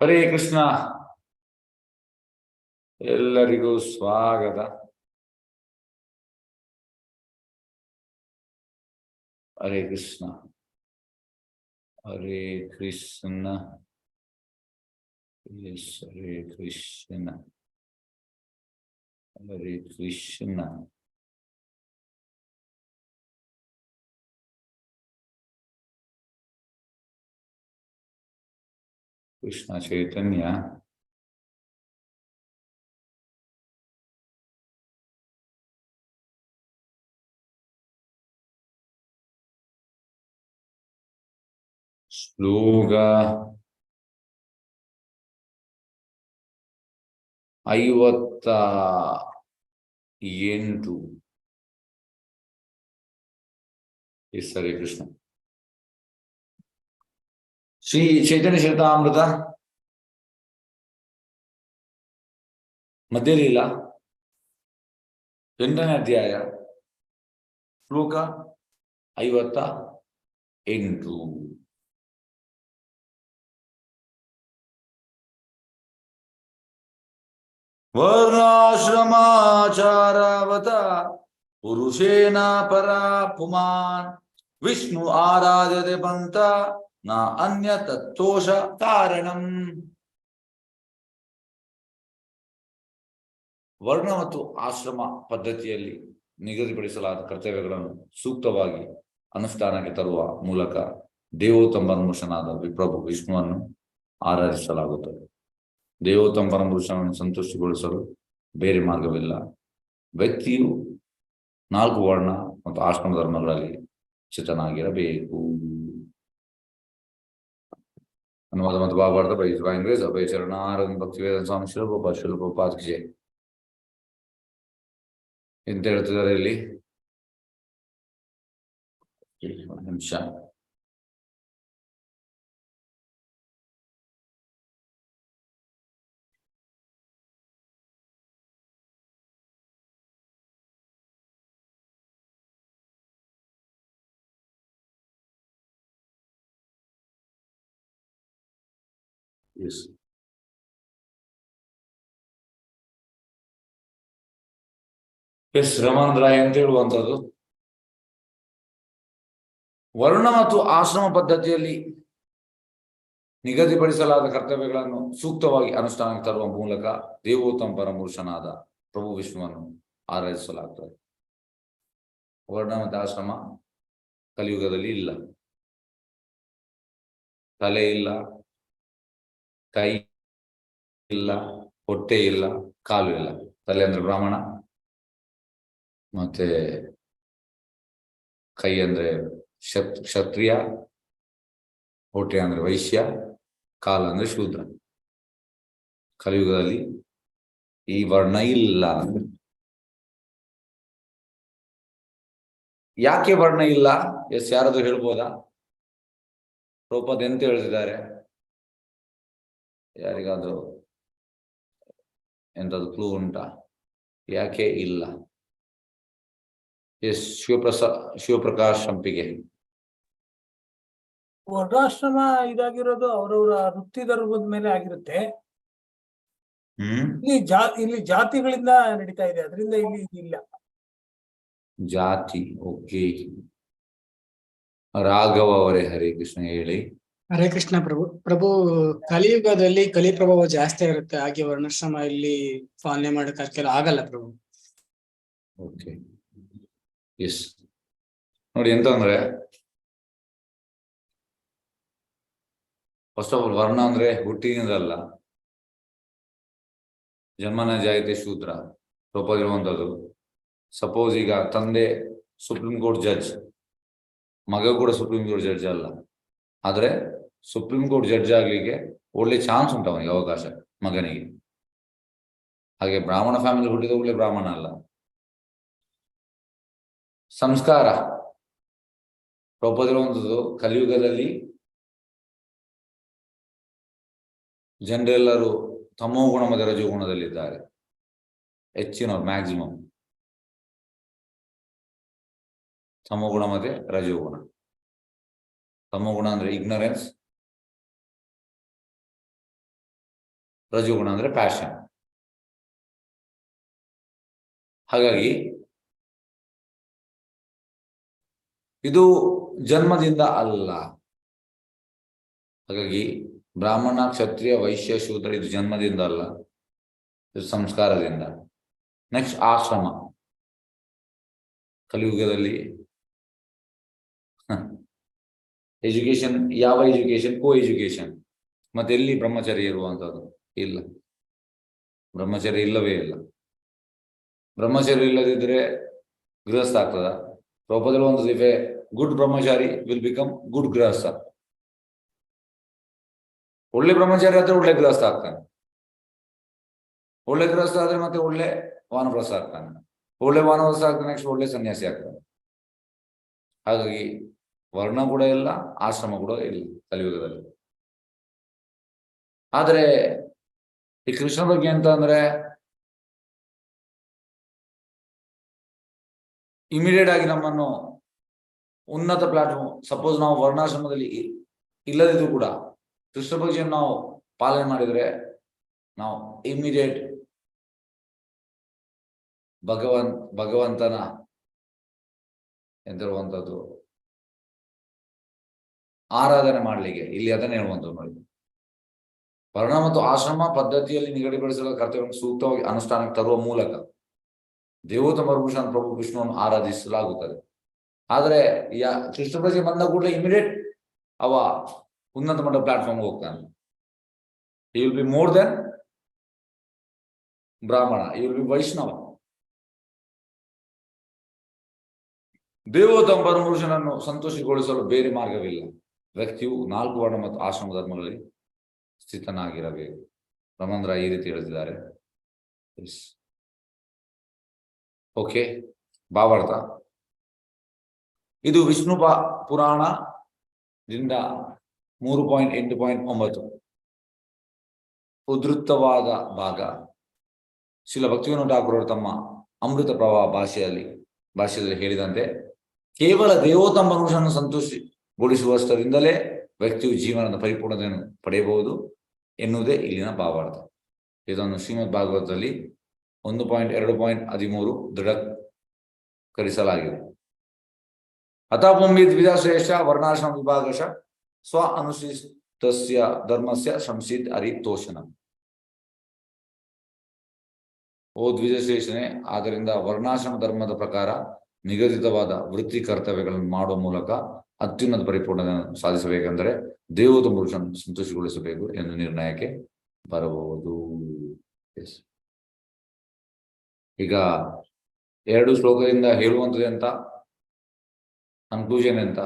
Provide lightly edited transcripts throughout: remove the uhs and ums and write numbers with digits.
ಹರೇ ಕೃಷ್ಣ. ಎಲ್ಲರಿಗೂ ಸ್ವಾಗತ. ಹರೇ ಕೃಷ್ಣ. ಹರೇ ಕೃಷ್ಣ. ಹರೇ ಕೃಷ್ಣ. ಹರೇ ಕೃಷ್ಣ. ಕೃಷ್ಣ ಚೈತನ್ಯ ಶ್ಲೋಕ 58. ಹರೇ ಕೃಷ್ಣ. ಶ್ರೀ ಚೈತನ್ಯ ಚರಿತಾಮೃತ ಮಧ್ಯಲೀಲ 8ನೇ ಅಧ್ಯಾಯ ಶ್ಲೋಕ 58. ವರ್ಣಾಶ್ರಮಾಚಾರವತ ಪುರುಷೇಣ ಪರಾ ಪುಮಾನ್ ವಿಷ್ಣು ಆರಾಧ್ಯತೆ ಪಂಥ ನ ಅನ್ಯ ತತ್ತೋಷ ಕಾರಣಂ. ವರ್ಣ ಮತ್ತು ಆಶ್ರಮ ಪದ್ಧತಿಯಲ್ಲಿ ನಿಗದಿಪಡಿಸಲಾದ ಕರ್ತವ್ಯಗಳನ್ನು ಸೂಕ್ತವಾಗಿ ಅನುಷ್ಠಾನಕ್ಕೆ ತರುವ ಮೂಲಕ ದೇವೋತ್ತಮ ಪರಮಪುರುಷನಾದ ವಿಪ್ರಭು ವಿಷ್ಣುವನ್ನು ಆರಾಧಿಸಲಾಗುತ್ತದೆ. ದೇವೋತ್ತಮ ಪರಮಪುರುಷನನ್ನು ಸಂತುಷ್ಟಿಗೊಳಿಸಲು ಬೇರೆ ಮಾರ್ಗವಿಲ್ಲ. ವ್ಯಕ್ತಿಯು 4 ವರ್ಣ ಮತ್ತು ಆಶ್ರಮ ಧರ್ಮಗಳಲ್ಲಿ ಚಿತ್ತನಾಗಿರಬೇಕು. ಅನುವಾದ ಮತ್ತು ಭಾವಾರ್ಥ ಅಭಯ ಚರಣಾರವಿಂದ ಭಕ್ತಿವೇದಾಂತ ಸ್ವಾಮಿ ಶಿಲೋಪಾಧ್ಯಾಯ ಎಂತ ಹೇಳ್ತಿದ್ದಾರೆ ಇಲ್ಲಿ? ಒಂದು ನಿಮಿಷ. ರಮಾನಂದ್ರ ಅಂತ ಹೇಳುವಂಥದ್ದು, ವರ್ಣ ಮತ್ತು ಆಶ್ರಮ ಪದ್ಧತಿಯಲ್ಲಿ ನಿಗದಿಪಡಿಸಲಾದ ಕರ್ತವ್ಯಗಳನ್ನು ಸೂಕ್ತವಾಗಿ ಅನುಷ್ಠಾನಕ್ಕೆ ತರುವ ಮೂಲಕ ದೇವೋತ್ತಮ ಪರಮಪುರುಷನಾದ ಪ್ರಭು ವಿಷ್ಣುವನ್ನು ಆರಾಧಿಸಲಾಗುತ್ತದೆ. ವರ್ಣ ಮತ್ತು ಆಶ್ರಮ ಕಲಿಯುಗದಲ್ಲಿ ಇಲ್ಲ. ತಲೆ ಇಲ್ಲ, ಕೈ ಇಲ್ಲ, ಹೊಟ್ಟೆ ಇಲ್ಲ, ಕಾಲು ಇಲ್ಲ. ತಲೆ ಅಂದ್ರೆ ಬ್ರಾಹ್ಮಣ, ಮತ್ತೆ ಕೈ ಅಂದ್ರೆ ಕ್ಷತ್ರಿಯ, ಹೊಟ್ಟೆ ಅಂದ್ರೆ ವೈಶ್ಯ, ಕಾಲ ಅಂದ್ರೆ ಶೂದ್ರ. ಕಲಿಯುಗದಲ್ಲಿ ಈ ವರ್ಣ ಇಲ್ಲ. ಯಾಕೆ ವರ್ಣ ಇಲ್ಲ? ಯಾರಾದ್ರೂ ಹೇಳ್ಬೋದಾ? ಪ್ರಭುಪಾದ ಎಂತ ಹೇಳ್ತಿದ್ದಾರೆ? ಯಾರಿಗಾದ್ರೂ ಎಂತಾದ್ರು ಕ್ಲೂ ಉಂಟಾ ಯಾಕೆ ಇಲ್ಲ? ಶಿವಪ್ರಕಾಶ್ ಸಂಪಿಗೆ. ವರ್ಣಾಶ್ರಮ ಇದಾಗಿರೋದು ಅವರವರ ವೃತ್ತಿ ಧರ್ಮದ ಮೇಲೆ ಆಗಿರುತ್ತೆ. ಇಲ್ಲಿ ಜಾತಿಗಳಿಂದ ನಡೀತಾ ಇದೆ, ಅದರಿಂದ ಇಲ್ಲಿ ಇಲ್ಲ ಜಾತಿ. ಓಕೆ, ರಾಘವ ಅವರೇ ಹರೇ ಕೃಷ್ಣ ಹೇಳಿ. ಹರೇ ಕೃಷ್ಣ ಪ್ರಭು ಕಲಿಯುಗದಲ್ಲಿ ಕಲಿ ಪ್ರಭಾವ ಜಾಸ್ತಿ ಇರುತ್ತೆ, ಹಾಗೆ ವರ್ಣಾಶ್ರಮ ಇಲ್ಲಿ ಪಾಲನೆ ಮಾಡಕ್ಕೆ ಆಗಲ್ಲ ಪ್ರಭು. Okay, S. ನೋಡಿ ಎಂತ ಅಂದ್ರೆ, ಫಸ್ಟ್ ಆಫ್ ಆಲ್ ವರ್ಣ ಅಂದ್ರೆ ಹುಟ್ಟಿನಿಂದಲ್ಲ, ಜನ್ಮನ ಜಾಯತೆ ಶೂದ್ರ ರೂಪದಿರುವಂಥದ್ದು. ಸಪೋಸ್ ಈಗ ತಂದೆ ಸುಪ್ರೀಂ ಕೋರ್ಟ್ ಜಡ್ಜ್, ಮಗ ಕೂಡ ಸುಪ್ರೀಂ ಕೋರ್ಟ್ ಜಡ್ಜ್ ಅಲ್ಲ, ಆದ್ರೆ ಸುಪ್ರೀಂ ಕೋರ್ಟ್ ಜಡ್ಜ್ ಆಗ್ಲಿಕ್ಕೆ ಒಳ್ಳೆ ಚಾನ್ಸ್ ಉಂಟು ಅವನಿಗೆ, ಅವಕಾಶ ಮಗನಿಗೆ. ಹಾಗೆ ಬ್ರಾಹ್ಮಣ ಫ್ಯಾಮಿಲಿ ಹುಟ್ಟಿದ ಒಳ್ಳೆ ಬ್ರಾಹ್ಮಣ ಅಲ್ಲ. ಸಂಸ್ಕಾರ ರೂಪದಿರುವಂಥದ್ದು ಕಲಿಯುಗದಲ್ಲಿ ಜನರೆಲ್ಲರೂ ತಮೋ ಗುಣ ಮತ್ತು ರಜೋಗುಣದಲ್ಲಿದ್ದಾರೆ, ಹೆಚ್ಚಿನವ್ರು ಮ್ಯಾಕ್ಸಿಮಮ್ ತಮೋಗುಣ ಮತ್ತೆ ರಜೋಗುಣ. ತಮೋಗುಣ ಅಂದ್ರೆ ಇಗ್ನರೆನ್ಸ್, ರಜೋಗುಣ ಅಂದ್ರೆ ಪ್ಯಾಷನ್. ಹಾಗಾಗಿ ಇದು ಜನ್ಮದಿಂದ ಅಲ್ಲ. ಹಾಗಾಗಿ ಬ್ರಾಹ್ಮಣ, ಕ್ಷತ್ರಿಯ, ವೈಶ್ಯ, ಶೂದ್ರ ಇದು ಜನ್ಮದಿಂದ ಅಲ್ಲ, ಇದು ಸಂಸ್ಕಾರದಿಂದ. ನೆಕ್ಸ್ಟ್ ಆಶ್ರಮ. ಕಲಿಯುಗದಲ್ಲಿ ಎಜುಕೇಶನ್, ಯಾವ ಎಜುಕೇಶನ್? ಕೋ ಎಜುಕೇಶನ್. ಮತ್ತೆ ಎಲ್ಲಿ ಬ್ರಹ್ಮಚರ್ಯ ಇರುವಂತದ್ದು? ಇಲ್ಲ, ಬ್ರಹ್ಮಚರ್ಯ ಇಲ್ಲವೇ ಇಲ್ಲ. ಬ್ರಹ್ಮಚರ್ಯ ಇಲ್ಲದಿದ್ರೆ ಗೃಹಸ್ಥ ಆಗ್ತದ? ಪ್ರಭುಪಾದರು ಒಂದು if A good brahmachari will become good ಗೃಹಸ್ಥ. ಒಳ್ಳೆ ಬ್ರಹ್ಮಚಾರಿ ಆದ್ರೆ ಒಳ್ಳೆ ಗೃಹಸ್ಥ ಆಗ್ತಾನೆ, ಒಳ್ಳೆ ಗೃಹಸ್ಥ ಆದ್ರೆ ಮತ್ತೆ ಒಳ್ಳೆ ವಾನಪ್ರಸ್ಥ ಆಗ್ತಾನೆ, ಒಳ್ಳೆ ವಾನಪ್ರಸ್ಥ ಆಗ್ತಾನೆ, ನೆಕ್ಸ್ಟ್ ಒಳ್ಳೆ ಸನ್ಯಾಸಿ ಆಗ್ತಾನೆ. ಹಾಗಾಗಿ ವರ್ಣ ಕೂಡ ಇಲ್ಲ, ಆಶ್ರಮ ಕೂಡ ಇಲ್ಲ ಕಲಿಯುಗದಲ್ಲಿ. ಆದರೆ ಈ ಕೃಷ್ಣ ಬಗ್ಗೆ ಅಂತ ಅಂದ್ರೆ ಇಮಿಡಿಯೇಟ್ ಆಗಿ ನಮ್ಮನ್ನು ಉನ್ನತ ಪ್ಲಾಟ್ಫಾರ್ಮ್, ಸಪೋಸ್ ನಾವು ವರ್ಣಾಶ್ರಮದಲ್ಲಿ ಇಲ್ಲದಿದ್ರು ಕೂಡ ಕೃಷ್ಣ ಭಕ್ತಿಯನ್ನು ನಾವು ಪಾಲನೆ ಮಾಡಿದ್ರೆ ನಾವು ಇಮಿಡಿಯೇಟ್ ಭಗವಂತನ ಎಂತಿರುವಂಥದ್ದು ಆರಾಧನೆ ಮಾಡಲಿಕ್ಕೆ ಇಲ್ಲಿ ಅದನ್ನೇ ಹೇಳುವಂಥದ್ದು ನೋಡಿ. ವರ್ಣ ಮತ್ತು ಆಶ್ರಮ ಪದ್ಧತಿಯಲ್ಲಿ ನಿಗದಿಪಡಿಸಿದ ಕರ್ತವ್ಯವನ್ನು ಸೂಕ್ತವಾಗಿ ಅನುಷ್ಠಾನಕ್ಕೆ ತರುವ ಮೂಲಕ ದೇವೋತ್ತಮ ಭೂಷಣ್ ಪ್ರಭು ವಿಷ್ಣುವನ್ನು ಆರಾಧಿಸಲಾಗುತ್ತದೆ. ಆದರೆ ಕೃಷ್ಣ ಭಕ್ತಿ ಬಂದ ಕೂಡಲೇ ಇಮಿಡಿಯೇಟ್ ಅವ ಉನ್ನತ ಮಟ್ಟ ಪ್ಲಾಟ್ಫಾರ್ಮ್ಗೆ ಹೋಗ್ತಾನೆ. He will be more than ಬ್ರಾಹ್ಮಣ, ಹಿ ವಿಲ್ ಬಿ ವೈಷ್ಣವ. ದೇವೋತ್ತಮ ಪರಮಪುರುಷನನ್ನು ಸಂತೋಷಗೊಳಿಸಲು ಬೇರೆ ಮಾರ್ಗವಿಲ್ಲ. ವ್ಯಕ್ತಿಯು 4 ವರ್ಣ ಮತ್ತು ಆಶ್ರಮ ಧರ್ಮಗಳಲ್ಲಿ ಸ್ಥಿತನಾಗಿರಬೇಕು. ರಮಂದ್ರ ಈ ರೀತಿ ಹೇಳಿದ್ದಾರೆ. ಓಕೆ, ಭಾವಾರ್ಥ ಇದು ವಿಷ್ಣು ಪುರಾಣದಿಂದ 3.8.9 ಉದ್ಧೃತವಾದ ಭಾಗ. ಶ್ರೀಲ ಭಕ್ತಿವಿನೋದ ಠಾಕೂರರು ತಮ್ಮ ಅಮೃತ ಪ್ರವಾಹ ಭಾಷೆಯಲ್ಲಿ ಹೇಳಿದಂತೆ ಕೇವಲ ದೇವೋತ್ತಮ ಮನುಷ್ಯನನ್ನು ಸಂತೋಷಗೊಳಿಸುವಷ್ಟರಿಂದಲೇ ವ್ಯಕ್ತಿಯು ಜೀವನದ ಪರಿಪೂರ್ಣತೆಯನ್ನು ಪಡೆಯಬಹುದು ಎನ್ನುವುದೇ ಇಲ್ಲಿನ ಭಾವಾರ್ಥ. ಇದನ್ನು ಶ್ರೀಮದ್ ಭಾಗವತದಲ್ಲಿ 1.2.13 ದೃಢೀಕರಿಸಲಾಗಿದೆ. ಅಥಾಪುಂಬಿ ದ್ವಿಜಶ್ರೇಷ್ಠ ವರ್ಣಾಶ್ರಮ ವಿಭಾಗಶ ಸ್ವ ಅನುಷ್ಠಿತಸ್ಯ ಧರ್ಮಸ್ಯ ಸಂಸಿದ್ ಅರಿತೋಷಣ. ಓ ದ್ವಿಜಶ್ರೇಷ್ಠನೇ, ಆದ್ದರಿಂದ ವರ್ಣಾಶ್ರಮ ಧರ್ಮದ ಪ್ರಕಾರ ನಿಗದಿತವಾದ ವೃತ್ತಿ ಕರ್ತವ್ಯಗಳನ್ನು ಮಾಡುವ ಮೂಲಕ ಅತ್ಯುನ್ನತ ಪರಿಪೂರ್ಣತೆಯನ್ನು ಸಾಧಿಸಬೇಕೆಂದರೆ ದೇವೋತ್ತಮ ಪುರುಷನನ್ನು ಸಂತೋಷಗೊಳಿಸಬೇಕು ಎಂದು ನಿರ್ಣಯಕ್ಕೆ ಬರಬಹುದು. ಈಗ 2 ಶ್ಲೋಕದಿಂದ ಹೇಳುವಂಥದ್ದು ಎಂತ, ಕನ್ಕ್ಲೂಷನ್ ಎಂತ?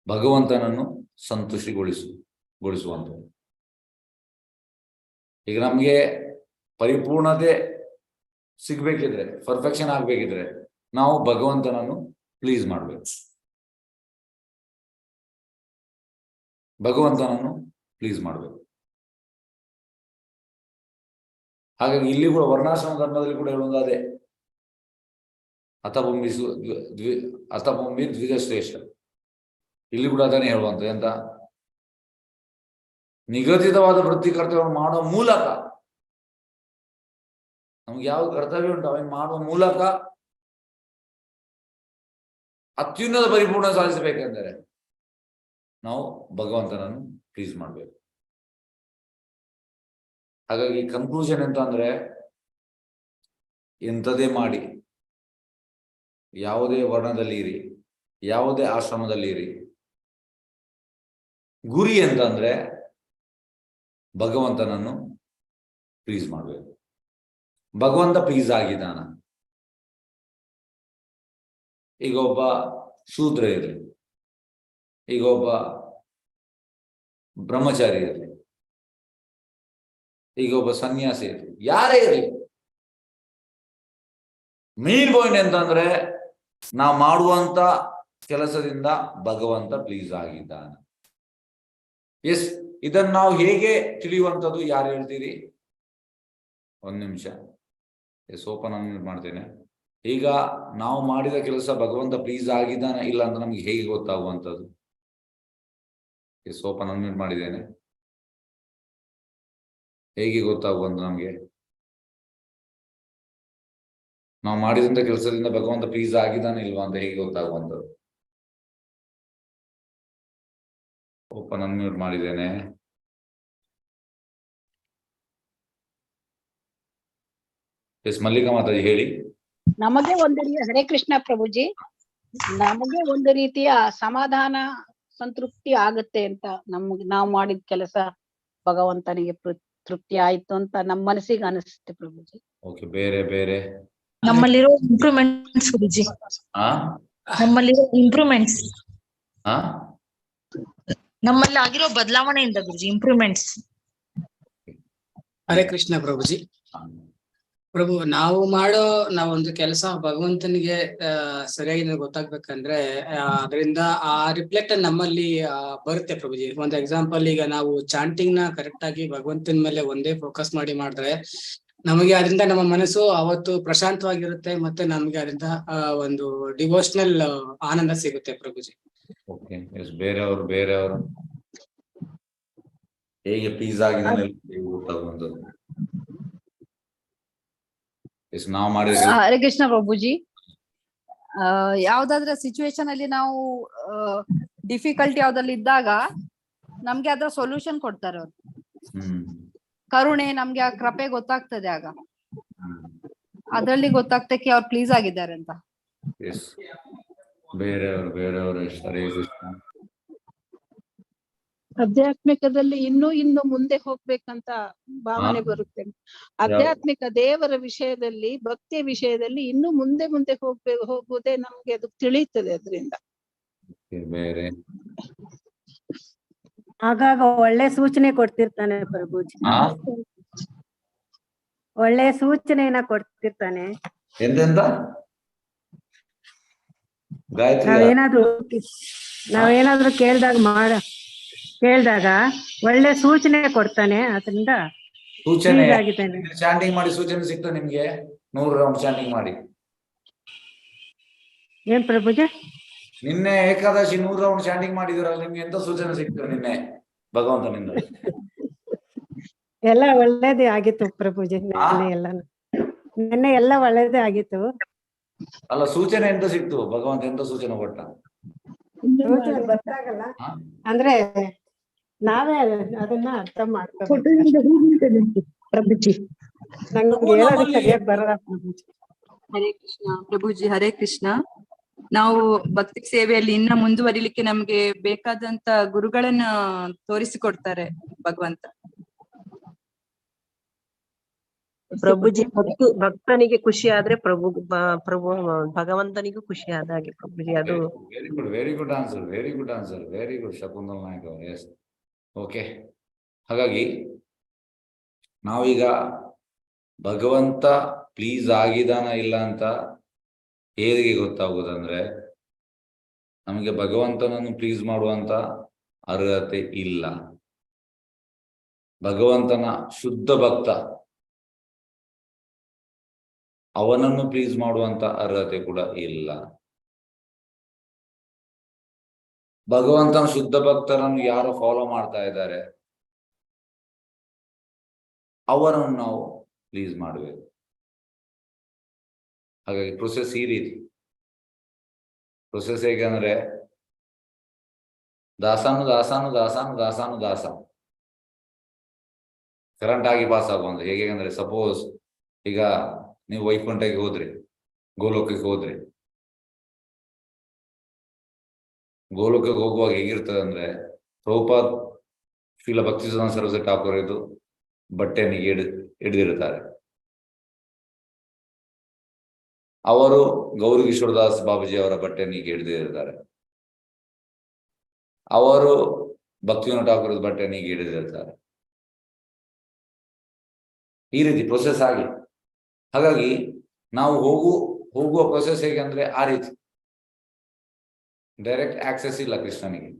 ಭಗವಂತನನ್ನು ಸಂತುಷ್ಟಿಗೊಳಿಸುವಂಥದ್ದು. ಈಗ ನಮ್ಗೆ ಪರಿಪೂರ್ಣತೆ ಸಿಗ್ಬೇಕಿದ್ರೆ, ಪರ್ಫೆಕ್ಷನ್ ಆಗ್ಬೇಕಿದ್ರೆ ನಾವು ಭಗವಂತನನ್ನು ಪ್ಲೀಸ್ ಮಾಡ್ಬೇಕು. ಭಗವಂತನನ್ನು ಪ್ಲೀಸ್ ಮಾಡ್ಬೇಕು. ಹಾಗಾಗಿ ಇಲ್ಲಿ ಕೂಡ ವರ್ಣಾಶ್ರಮ ಧರ್ಮದಲ್ಲಿ ಕೂಡ ಹೇಳುವುದು ಅದೇ. ಅಥಪುಂಬಿ ದ್ವಿಜಶ್ರೇಷ್ಠ, ಇಲ್ಲಿ ಕೂಡ ಅದನ್ನೇ ಹೇಳುವಂತ ಎಂತ, ನಿಗದಿತವಾದ ವೃತ್ತಿ ಕರ್ತವ್ಯವನ್ನು ಮಾಡುವ ಮೂಲಕ, ನಮ್ಗೆ ಯಾವ ಕರ್ತವ್ಯ ಉಂಟು ಅವನ್ ಮಾಡುವ ಮೂಲಕ ಅತ್ಯುನ್ನತ ಪರಿಪೂರ್ಣ ಸಾಧಿಸಬೇಕೆಂದರೆ ನಾವು ಭಗವಂತನನ್ನು ಪ್ಲೀಸ್ ಮಾಡ್ಬೇಕು. ಹಾಗಾಗಿ ಕನ್ಕ್ಲೂಷನ್ ಎಂತ ಅಂದ್ರೆ, ಎಂಥದೇ ಮಾಡಿ, ಯಾವುದೇ ವರ್ಣದಲ್ಲಿ ಇರಿ, ಯಾವುದೇ ಆಶ್ರಮದಲ್ಲಿ ಇರಿ, ಗುರಿ ಅಂತಂದ್ರೆ ಭಗವಂತನನ್ನು ಪ್ಲೀಸ್ ಮಾಡ್ಬೇಕು. ಭಗವಂತ ಪ್ಲೀಸ್ ಆಗಿದ್ದಾನ. ಈಗ ಒಬ್ಬ ಶೂದ್ರ ಇರಲಿ, ಈಗ ಒಬ್ಬ ಬ್ರಹ್ಮಚಾರಿ ಇರಲಿ, ಈಗ ಒಬ್ಬ ಸನ್ಯಾಸಿ ಇರಲಿ, ಯಾರೇ ಇರಲಿ, ಮೇನ್ ಪಾಯಿಂಟ್ ಎಂತಂದ್ರೆ ನಾವು ಮಾಡುವಂತ ಕೆಲಸದಿಂದ ಭಗವಂತ ಪ್ಲೀಸ್ ಆಗಿದ್ದಾನೆ. ಎಸ್, ಇದನ್ನು ನಾವು ಹೇಗೆ ತಿಳಿಯುವಂಥದ್ದು? ಯಾರು ಹೇಳ್ತೀರಿ? 1 ನಿಮಿಷ ಓಪನ್ ಮಾಡ್ತೇನೆ. ಈಗ ನಾವು ಮಾಡಿದ ಕೆಲಸ ಭಗವಂತ ಪ್ಲೀಸ್ ಆಗಿದ್ದಾನ ಇಲ್ಲ ಅಂತ ನಮ್ಗೆ ಹೇಗೆ ಗೊತ್ತಾಗುವಂಥದ್ದು? ಓಪನ್ ಅನ್ಮ್ಯೂಟ್ ಮಾಡಿದ್ದೇನೆ. ಹೇಗೆ ಗೊತ್ತಾಗುವಂತ ನಮ್ಗೆ? ನಾವು ಮಾಡಿದಂತ ಕೆಲಸದಿಂದ ಭಗವಂತ ಪ್ಲೀಸ್ ಆಗಿದ್ದಾನೆ ಇಲ್ವಾ ಅಂತ ಹೇಗೆ ಗೊತ್ತಾಗುವಂಥದ್ದು? ಓಪನ್ ಅನ್ಮ್ಯೂಟ್ ಮಾಡಿದ್ದೇನೆ. ಎಸ್ ಮಲ್ಲಿಕಾ ಮಾತಾಜಿ ಹೇಳಿ. ನಮಗೆ ಒಂದು ಹರೇ ಕೃಷ್ಣ ಪ್ರಭುಜಿ, ನಮಗೆ ಒಂದು ರೀತಿಯ ಸಮಾಧಾನ ಸಂತೃಪ್ತಿ ಆಗುತ್ತೆ ಅಂತ, ನಮ್ಗೆ ನಾವು ಮಾಡಿದ ಕೆಲಸ ಭಗವಂತನಿಗೆ ತೃಪ್ತಿ ಆಯ್ತು ಅಂತ ನಮ್ಮ ಮನಸ್ಸಿಗೆ ಅನಿಸುತ್ತೆ ಪ್ರಭುಜಿ. ಓಕೆ, ಬೇರೆ ಬೇರೆ ನಮ್ಮಲ್ಲಿರೋ ಇಂಪ್ರೂವ್ಮೆಂಟ್ಸ್ ಗುರುಜಿ, ಹಾ ನಮ್ಮಲ್ಲಿರೋ ಇಂಪ್ರೂವ್ಮೆಂಟ್ಸ್, ಹಾ ನಮ್ಮಲ್ಲಿ ಆಗಿರೋ ಬದಲಾವಣೆಯಿಂದ ಗುರುಜಿ, ಇಂಪ್ರೂವ್ಮೆಂಟ್ಸ್. ಹರೇ ಕೃಷ್ಣ ಪ್ರಭುಜಿ. ಪ್ರಭು, ನಾವೊಂದು ಕೆಲಸ ಭಗವಂತನಿಗೆ ಸರಿಯಾಗಿ ಗೊತ್ತಾಗ್ಬೇಕಂದ್ರೆ ಅದರಿಂದ ಆ ರಿಫ್ಲೆಕ್ಟ್ ನಮ್ಮಲ್ಲಿ ಬರುತ್ತೆ ಪ್ರಭುಜಿ. ಒಂದು ಎಕ್ಸಾಂಪಲ್, ಈಗ ನಾವು ಚಾಂಟಿಂಗ್ ನ ಕರೆಕ್ಟ್ ಆಗಿ ಭಗವಂತನ ಮೇಲೆ ಒಂದೇ ಫೋಕಸ್ ಮಾಡಿದ್ರೆ ನಮಗೆ ಅದರಿಂದ ನಮ್ಮ ಮನಸ್ಸು ಅವತ್ತು ಪ್ರಶಾಂತವಾಗಿರುತ್ತೆ, ಮತ್ತೆ ನಮ್ಗೆ ಅದರಿಂದ ಒಂದು ಡಿವೋಷನಲ್ ಆನಂದ ಸಿಗುತ್ತೆ ಪ್ರಭುಜಿ. ಓಕೆ, ಎಸ್ ಬೇರೆಯವರು ಹೇಗೆ ಪ್ಲೀಸ್ ಆಗಿದೆ ಗೊತ್ತಾಗುವಂಥದ್ದು? ಎಸ್ ನಾವು ಮಾಡಿದ ಹರೇ ಕೃಷ್ಣ ಪ್ರಭುಜಿ, ಯಾವ್ದಾದ್ರ ಸಿಚುವೇಶನ್ ಅಲ್ಲಿ ನಾವು ಡಿಫಿಕಲ್ಟಿ ಯಾವ್ದ್ರಲ್ಲಿ ಇದ್ದಾಗ ನಮ್ಗೆ ಅದ್ರ ಸೊಲ್ಯೂಷನ್ ಕೊಡ್ತಾರೆ ಅವ್ರು. ಕರುಣೆ, ನಮ್ಗೆ ಆ ಕೃಪೆ ಗೊತ್ತಾಗ್ತದೆ ಆಗ, ಅದ್ರಲ್ಲಿ ಗೊತ್ತಾಗ್ತಕ್ಕೆ ಅವ್ರು ಪ್ಲೀಸ್ ಆಗಿದ್ದಾರೆ ಅಂತ. ಎಸ್ ಬೇರೆಯವರು ಹರೇ ಕೃಷ್ಣ. ಆಧ್ಯಾತ್ಮಿಕದಲ್ಲಿ ಇನ್ನು ಮುಂದೆ ಹೋಗ್ಬೇಕಂತ ಭಾವನೆ ಬರುತ್ತೆ. ಆಧ್ಯಾತ್ಮಿಕ ದೇವರ ವಿಷಯದಲ್ಲಿ, ಭಕ್ತಿಯ ವಿಷಯದಲ್ಲಿ ಇನ್ನು ಮುಂದೆ ಹೋಗುವುದೇ ನಮ್ಗೆ ಅದು ತಿಳಿಯುತ್ತದೆ ಅದರಿಂದ. ಬೇರೆ ಆಗಾಗ ಒಳ್ಳೆ ಸೂಚನೆ ಕೊಡ್ತಿರ್ತಾನೆ ಪ್ರಭುಜಿ, ಒಳ್ಳೆ ಸೂಚನೆಯನ್ನ ಕೊಡ್ತಿರ್ತಾನೆ. ಎಂತೆಂತ ಗಾಯತ್ರಿ ನಾವೇನಾದ್ರೂ ಕೇಳ್ದಾಗ ಒಳ್ಳೆ ಸೂಚನೆ ಕೊಡ್ತಾನೆ, ಅದರಿಂದ ಸೂಚನೆ ಚಾಂಟಿಂಗ್ ಮಾಡಿ ಸೂಚನೆ ಸಿಗ್ತಾ ನಿಮ್ಗೆ? 100 ರೌಂಡ್ ಚಾಂಟಿಂಗ್ ಮಾಡಿ. ಏನ್ ಪ್ರಭುಜಿ? ನಿನ್ನೆ ಏಕಾದಶಿ 100 ರೌಂಡ್ ಚಾಂಟಿಂಗ್ ಮಾಡಿದಿರಲ್ಲ, ನಿಮ್ಗೆ ಎಂತ ಸೂಚನೆ ಸಿಗ್ತದೆ ನಿನ್ನೆ ಭಗವಂತನಿಂದ? ಎಲ್ಲ ಒಳ್ಳೇದೇ ಆಗಿತ್ತು ಪ್ರಭುಜಿ, ನಿನ್ನೆ ಎಲ್ಲ ಒಳ್ಳೇದೇ ಆಗಿತ್ತು. ಅಲ್ಲ, ಸೂಚನೆ ಎಂತ ಸಿಕ್ತು? ಭಗವಂತ ಎಂತ ಸೂಚನೆ ಕೊಟ್ಟ? ಗೊತ್ತಾಗಲ್ಲ ಅಂದ್ರೆ ನಾವೇ ಅದನ್ನ ಅರ್ಥ ಮಾಡ್ತೀವಿ ಪ್ರಭುಜಿ. ನಂಗೆ ಹೇಳೋದಕ್ಕೆ ಸರಿಯಾಗಿ ಬರಲ್ಲ ಪ್ರಭುಜಿ. ಹರೇ ಕೃಷ್ಣ ಪ್ರಭುಜಿ, ಹರೇ ಕೃಷ್ಣ. ನಾವು ಭಕ್ತಿ ಸೇವೆಯಲ್ಲಿ ಇನ್ನ ಮುಂದುವರಿಲಿಕ್ಕೆ ನಮ್ಗೆ ಬೇಕಾದಂತ ಗುರುಗಳನ್ನ ತೋರಿಸಿಕೊಡ್ತಾರೆ ಭಗವಂತ. ಪ್ರಭುಜಿ, ಭಕ್ತನಿಗೆ ಖುಷಿ ಆದ್ರೆ ಪ್ರಭು ಭಗವಂತನಿಗೂ ಖುಷಿ ಆದ ಹಾಗೆ ಪ್ರಭುಜಿ. ಅದು very good answer, very good Shakuntal Nayak ಅವರು. Yes, okay. ಹಾಗಾಗಿ ನಾವೀಗ ಭಗವಂತ ಪ್ಲೀಸ್ ಆಗಿದಾನ ಇಲ್ಲ ಅಂತ ಹೇಗೆ ಗೊತ್ತಾಗುವುದಂದ್ರೆ, ನಮಗೆ ಭಗವಂತನನ್ನು ಪ್ಲೀಸ್ ಮಾಡುವಂತ ಅರ್ಹತೆ ಇಲ್ಲ. ಭಗವಂತನ ಶುದ್ಧ ಭಕ್ತ, ಅವನನ್ನು ಪ್ಲೀಸ್ ಮಾಡುವಂತ ಅರ್ಹತೆ ಕೂಡ ಇಲ್ಲ. ಭಗವಂತನ ಶುದ್ಧ ಭಕ್ತರನ್ನು ಯಾರು ಫಾಲೋ ಮಾಡ್ತಾ ಇದ್ದಾರೆ ಅವರನ್ನು ನಾವು ಪ್ಲೀಸ್ ಮಾಡಬೇಕು. ಹಾಗಾಗಿ ಪ್ರೊಸೆಸ್ ಈ ರೀತಿ. ಪ್ರೊಸೆಸ್ ಹೇಗಂದ್ರೆ, ದಾಸಾನು ಕರೆಂಟ್ ಆಗಿ ಪಾಸ್ ಆಗುವಂತ. ಹೇಗೆ ಅಂದ್ರೆ, ಸಪೋಸ್ ಈಗ ನೀವು ವೈಕುಂಠಕ್ಕೆ ಹೋದ್ರಿ, ಗೋಲೋಕಕ್ಕೆ ಹೋದ್ರಿ. ಗೋಲೋಕಕ್ಕೆ ಹೋಗುವಾಗ ಹೇಗಿರ್ತದೆ ಅಂದ್ರೆ, ಪ್ರಭುಪಾದ್ ಶ್ರೀಲ ಭಕ್ತಿಸಿದಂತ ಸರಸ್ವತಿ ಠಾಕೂರ್ ಇದು ಬಟ್ಟೆಯನ್ನು ಹಿಡಿದಿರುತ್ತಾರೆ. ಅವರು ಗೌರಿ ಕಿಶೋರದಾಸ್ ಬಾಬುಜಿ ಅವರ ಬಟ್ಟೆಯನ್ನು ಹಿಡಿದಿರುತ್ತಾರೆ. ಅವರು ಭಕ್ತಿವಿನೋದ ಠಾಕೂರ್ ಬಟ್ಟೆಯನ್ನು ಹಿಡಿದಿರುತ್ತಾರೆ. ಈ ರೀತಿ ಪ್ರೊಸೆಸ್ ಆಗಿ. ಹಾಗಾಗಿ ನಾವು ಹೋಗುವ ಪ್ರೊಸೆಸ್ ಹೇಗೆ ಅಂದ್ರೆ ಆ ರೀತಿ. ಡೈರೆಕ್ಟ್ ಆಕ್ಸೆಸ್ ಇಲ್ಲ ಕೃಷ್ಣನಿಗೆ.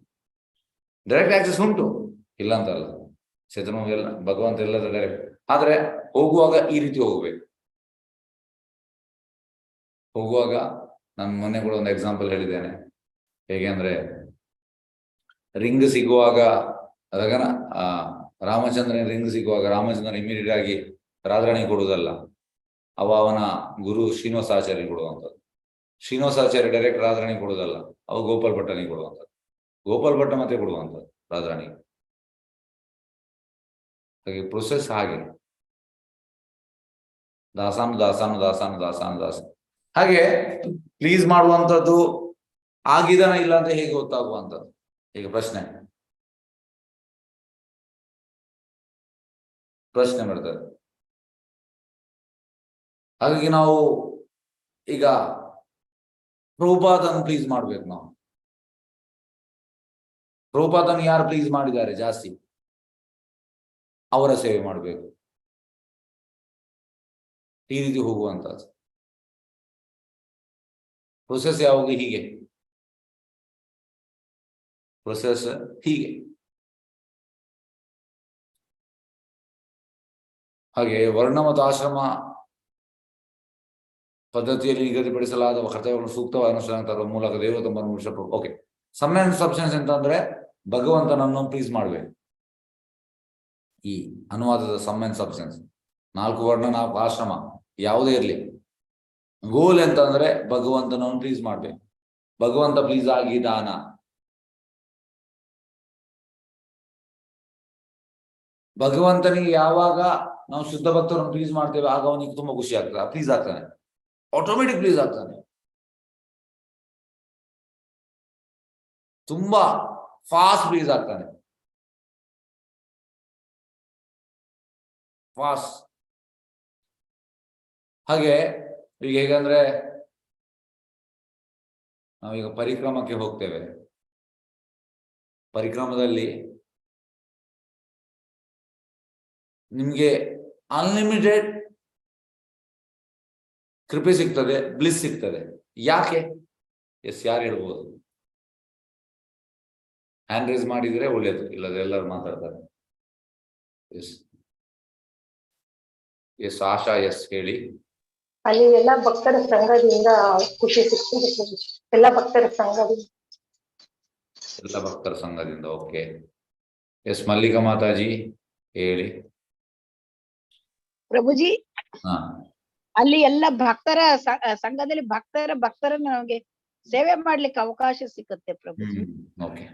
ಡೈರೆಕ್ಟ್ ಆಕ್ಸೆಸ್ ಉಂಟು, ಇಲ್ಲ ಅಂತಲ್ಲ, ಚೇತನ ಎಲ್ಲ ಭಗವಂತ ಎಲ್ಲದ ಡೈರೆಕ್ಟ್. ಆದ್ರೆ ಹೋಗುವಾಗ ಈ ರೀತಿ ಹೋಗ್ಬೇಕು. ಹೋಗುವಾಗ ನಾನು ಮೊನ್ನೆ ಕೂಡ ಒಂದು ಎಕ್ಸಾಂಪಲ್ ಹೇಳಿದ್ದೇನೆ. ಹೇಗೆ ಅಂದ್ರೆ, ರಿಂಗ್ ಸಿಗುವಾಗ ಅದಗನ ರಾಮಚಂದ್ರನ ರಿಂಗ್ ಸಿಗುವಾಗ ರಾಮಚಂದ್ರನ್ ಇಮಿಡಿಯೇಟ್ ಆಗಿ ರಾಧಾರಾಣಿ ಕೊಡುವುದಲ್ಲ, ಅವನ ಗುರು ಶ್ರೀನಿವಾಸಾಚಾರ್ಯ ಕೊಡುವಂಥದ್ದು. ಶ್ರೀನಿವಾಸಾಚಾರ್ಯ ಡೈರೆಕ್ಟ್ ರಾಧಾರಾಣಿ ಕೊಡುವುದಲ್ಲ, ಅವ ಗೋಪಾಲ್ ಭಟ್ಟನಿಗೆ ಕೊಡುವಂಥದ್ದು, ಗೋಪಾಲ್ ಭಟ್ಟ ಮತ್ತೆ ಕೊಡುವಂಥದ್ದು ರಾಧಾರಾಣಿಗೆ. ಹಾಗೆ ಪ್ರೊಸೆಸ್ ಹಾಗೆ ದಾಸಾನು ದಾಸಾನು ದಾಸಾನು ದಾಸಾನು ದಾಸ. ಹಾಗೆ ಪ್ಲೀಸ್ ಮಾಡುವಂಥದ್ದು ಆಗಿದಾನ ಇಲ್ಲ ಅಂತ ಹೇಗೆ ಗೊತ್ತಾಗುವಂಥದ್ದು? ಈಗ ಪ್ರಶ್ನೆ ಬರ್ತದೆ. ಹಾಗಾಗಿ ನಾವು ಈಗ ಪ್ರಭುಪಾದನ್ನು ಪ್ಲೀಸ್ ಮಾಡ್ಬೇಕು. ನಾವು ಪ್ರಭುಪಾದನ್ನು ಯಾರು ಪ್ಲೀಸ್ ಮಾಡಿದ್ದಾರೆ ಜಾಸ್ತಿ, ಅವರ ಸೇವೆ ಮಾಡಬೇಕು. ಈ ರೀತಿ ಹೋಗುವಂತದ್ದು ಪ್ರೊಸೆಸ್. ಯಾವಾಗ ಹೀಗೆ ಪ್ರೊಸೆಸ್ ಹೀಗೆ. ಹಾಗೆ ವರ್ಣ ಮತ್ತು ಆಶ್ರಮ ಪದ್ಧತಿಯಲ್ಲಿ ನಿಗದಿಪಡಿಸಲಾದ ಕರ್ತವ್ಯಗಳನ್ನು ಸೂಕ್ತವಾಗಿ ಅನುಷ್ಠಾನ ತರುವ ಮೂಲಕ ದೇವರು ತಮ್ಮ ಓಕೆ. ಸಮ್ ಅಂಡ್ ಸಬ್ಸ್ಟೆನ್ಸ್ ಅಂತ ಅಂದ್ರೆ ಭಗವಂತನನ್ನು ಪ್ಲೀಸ್ ಮಾಡ್ಬೇಕು. ಈ ಅನುವಾದದ ಸಮ್ ಅಂಡ್ ಸಬ್ಸ್ಟೆನ್ಸ್ 4 ವರ್ಣ 4 ಆಶ್ರಮ ಯಾವುದೇ ಇರಲಿ, ಗೋಲ್ ಅಂತಂದ್ರೆ ಭಗವಂತನನ್ನು ಪ್ಲೀಸ್ ಮಾಡ್ಬೇಕು. ಭಗವಂತ ಪ್ಲೀಸ್ ಆಗಿದಾನ. ಭಗವಂತನಿಗೆ ಯಾವಾಗ ನಾವು ಶುದ್ಧ ಭಕ್ತರನ್ನು ಪ್ಲೀಸ್ ಮಾಡ್ತೇವೆ ಆಗ ಅವನಿಗೆ ತುಂಬಾ ಖುಷಿ ಆಗ್ತದೆ, ಪ್ಲೀಸ್ ಆಗ್ತಾನೆ, ಆಟೋಮೆಟಿಕ್ ಪ್ಲೀಸ್ ಆಗ್ತಾನೆ, ತುಂಬಾ ಫಾಸ್ಟ್ ಪ್ಲೀಸ್ ಆಗ್ತಾನೆ, ಫಾಸ್ಟ್. ಹಾಗೆ ಈಗ ಹೇಗಂದ್ರೆ ನಾವೀಗ ಪರಿಕ್ರಮಕ್ಕೆ ಹೋಗ್ತೇವೆ. ಪರಿಕ್ರಮದಲ್ಲಿ ನಿಮ್ಗೆ ಅನ್ಲಿಮಿಟೆಡ್ ಕೃಪೆ ಸಿಗ್ತದೆ, ಬ್ಲಿಸ್ ಸಿಗ್ತದೆ. ಯಾಕೆ? ಯಾರು ಹೇಳ್ಬೋದು? ಹ್ಯಾಂಡ್ ರೈಸ್ ಮಾಡಿದ್ರೆ ಒಳ್ಳೇದು, ಇಲ್ಲದ್ರೆ ಎಲ್ಲರೂ ಮಾತಾಡ್ತಾರೆ. ಎಸ್ ಆಶಾ, ಎಸ್ ಹೇಳಿ. ಅಲ್ಲಿ ಎಲ್ಲ ಭಕ್ತರ ಸಂಘದಿಂದ ಖುಷಿ ಸಿಗ್ತದೆ. ಎಲ್ಲ ಭಕ್ತರ ಸಂಘದಿಂದ ಓಕೆ. ಎಸ್ ಮಲ್ಲಿಕಾ ಮಾತಾಜಿ ಹೇಳಿ. ಪ್ರಭುಜಿ, ಹಾ, ಅಲ್ಲಿ ಎಲ್ಲ ಭಕ್ತರ ಸಂಘದಲ್ಲಿ ಭಕ್ತರ ನಮಗೆ ಸೇವೆ ಮಾಡ್ಲಿಕ್ಕೆ ಅವಕಾಶ ಸಿಕ್ಕತ್ತೆ ಪ್ರಭುಜಿ. ಓಕೆ.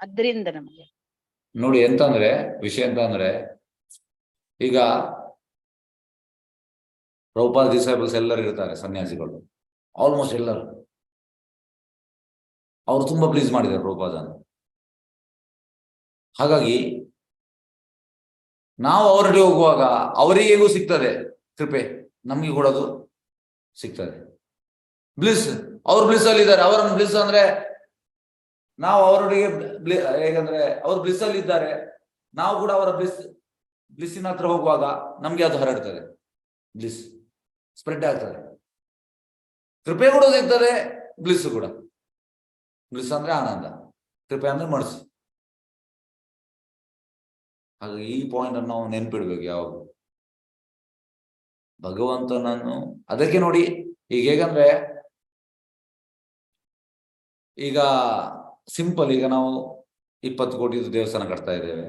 ಅದ್ರಿಂದ ನಮಗೆ ನೋಡಿ ಎಂತಂದ್ರೆ ವಿಷಯ ಅಂತಂದ್ರೆ, ಈಗ ಪ್ರಭುಪಾದ ಡಿಸೈಬಲ್ಸ್ ಎಲ್ಲರೂ ಇರ್ತಾರೆ, ಸನ್ಯಾಸಿಗಳು ಆಲ್ಮೋಸ್ಟ್ ಎಲ್ಲರೂ. ಅವರು ತುಂಬಾ ಪ್ಲೀಸ್ ಮಾಡಿದ್ದಾರೆ ಪ್ರಭುಪಾದನ. ಹಾಗಾಗಿ ನಾವು ಅವರಲ್ಲಿ ಹೋಗುವಾಗ ಅವರಿಗೂ ಸಿಗ್ತದೆ ಕೃಪೆ, ನಮ್ಗೆ ಕೂಡ ಅದು ಸಿಗ್ತದೆ. ಬ್ಲಿಸ್, ಅವ್ರು ಬ್ಲಿಸ್ ಅಲ್ಲಿ ಇದ್ದಾರೆ. ಅವರನ್ನು ಬ್ಲಿಸ್ ಅಂದ್ರೆ ನಾವು ಅವರೊಟ್ಟಿಗೆ ಹೇಗಂದ್ರೆ ಅವ್ರು ಬ್ಲಿಸ್ ಅಲ್ಲಿ ಇದ್ದಾರೆ, ನಾವು ಕೂಡ ಅವರ ಬ್ಲಿಸ್ಸಿನ ಹತ್ರ ಹೋಗುವಾಗ ನಮ್ಗೆ ಅದು ಹರಡ್ತದೆ, ಬ್ಲಿಸ್ ಸ್ಪ್ರೆಡ್ ಆಗ್ತದೆ, ಕೃಪೆ ಕೂಡ ಸಿಗ್ತದೆ, ಬ್ಲಿಸ್ ಕೂಡ. ಬ್ಲಿಸ್ ಅಂದ್ರೆ ಆನಂದ, ಕೃಪೆ ಅಂದ್ರೆ ಮನಸ್ಸು. ಹಾಗಾಗಿ ಈ ಪಾಯಿಂಟ್ ಅನ್ನು ನಾವು ನೆನ್ಪಿಡ್ಬೇಕು ಯಾವಾಗ ಭಗವಂತನನ್ನು. ಅದಕ್ಕೆ ನೋಡಿ ಈಗ ಹೇಗಂದ್ರೆ ಈಗ ಸಿಂಪಲ್, ಈಗ ನಾವು 20 ಕೋಟಿ ದೇವಸ್ಥಾನ ಕಟ್ತಾ ಇದ್ದೇವೆ,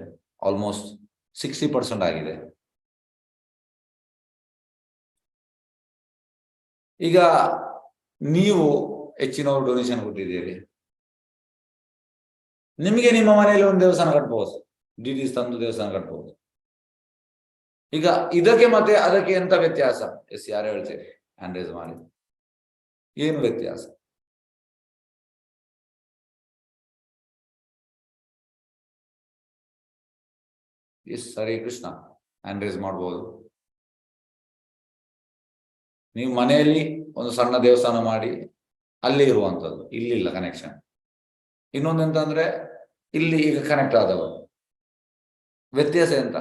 ಆಲ್ಮೋಸ್ಟ್ 60% ಆಗಿದೆ. ಈಗ ನೀವು ಹೆಚ್ಚಿನವರು ಡೊನೇಷನ್ ಕೊಟ್ಟಿದ್ದೀರಿ, ನಿಮಗೆ ನಿಮ್ಮ ಮನೆಯಲ್ಲಿ ಒಂದು ದೇವಸ್ಥಾನ ಕಟ್ಬಹುದು, ಡಿಡಿಸ್ ತಂದು ದೇವಸ್ಥಾನ ಕಟ್ಬಹುದು. ಈಗ ಇದಕ್ಕೆ ಮತ್ತೆ ಅದಕ್ಕೆ ಎಂತ ವ್ಯತ್ಯಾಸ? ಎಸ್ ಯಾರು ಹೇಳ್ತೀರಿ? ಹ್ಯಾಂಡ್ ರೈಸ್ ಮಾಡಿ. ಏನು ವ್ಯತ್ಯಾಸ? S Hare Krishna, hand raise ಮಾಡ್ಬೋದು. ನೀವು ಮನೆಯಲ್ಲಿ ಒಂದು ಸಣ್ಣ ದೇವಸ್ಥಾನ ಮಾಡಿ ಅಲ್ಲಿ ಇರುವಂಥದ್ದು, ಇಲ್ಲಿಲ್ಲ ಕನೆಕ್ಷನ್. ಇನ್ನೊಂದು ಎಂತಂದ್ರೆ ಇಲ್ಲಿ ಈಗ ಕನೆಕ್ಟ್ ಆದವರು, ವ್ಯತ್ಯಾಸ ಎಂತ?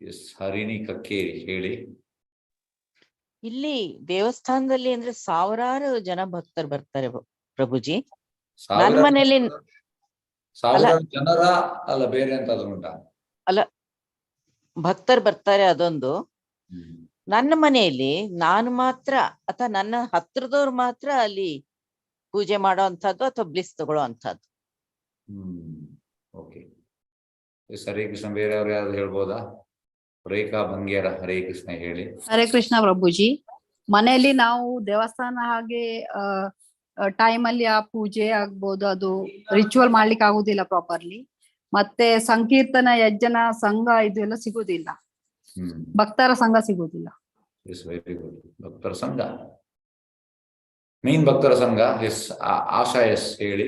ಎಸ್ ಹರಿಣಿ ಕಕ್ಕೇರಿ ಹೇಳಿ. ಇಲ್ಲಿ ದೇವಸ್ಥಾನದಲ್ಲಿ ಅಂದ್ರೆ ಸಾವಿರಾರು ಜನ ಭಕ್ತರು ಬರ್ತಾರೆ ಪ್ರಭುಜಿ. ನನ್ನ ಮನೆಯಲ್ಲಿ ಸಾವಿರಾರು ಜನರ ಅಲ್ಲ, ಬೇರೆ ಎಂತಾದ್ರು ಉಂಟಾ? ಅಲ್ಲ, ಭಕ್ತರು ಬರ್ತಾರೆ ಅದೊಂದು. ನನ್ನ ಮನೆಯಲ್ಲಿ ನಾನು ಮಾತ್ರ ಅಥವಾ ನನ್ನ ಹತ್ರದವ್ರು ಮಾತ್ರ ಅಲ್ಲಿ ಪೂಜೆ ಮಾಡೋ ಅಂಥದ್ದು ಅಥವಾ ಬ್ಲಿಸ್ ತಗೊಳ್ಳೋ ಅಂಥದ್ದು. ಓಕೆ. ಹರೇ ಕೃಷ್ಣ. ಬೇರೆಯವ್ರು ಯಾರು ಹೇಳ್ಬೋದಾ? ರೇಖಾ ಬಂಗೇರ ಹರೇ ಕೃಷ್ಣ ಹೇಳಿ. ಹರೇ ಕೃಷ್ಣ ಪ್ರಭುಜಿ. ಮನೆಯಲ್ಲಿ ನಾವು ದೇವಸ್ಥಾನ ಹಾಗೆ ಟೈಮ್ ಅಲ್ಲಿ ಆ ಪೂಜೆ ಆಗ್ಬೋದು, ಅದು ರಿಚುವಲ್ ಮಾಡ್ಲಿಕ್ಕೆ ಆಗುದಿಲ್ಲ ಪ್ರಾಪರ್ಲಿ. ಮತ್ತೆ ಸಂಕೀರ್ತನ, ಯಜ್ಜನ ಸಂಘ ಇದೆಲ್ಲ ಸಿಗುದಿಲ್ಲ, ಭಕ್ತರ ಸಂಘ ಸಿಗುದಿಲ್ಲ. Very good. ಭಕ್ತರ ಸಂಘ, ಮೇನ್ ಭಕ್ತರ ಸಂಘ. ಎಸ್ ಆಶಾ, ಎಸ್ ಹೇಳಿ.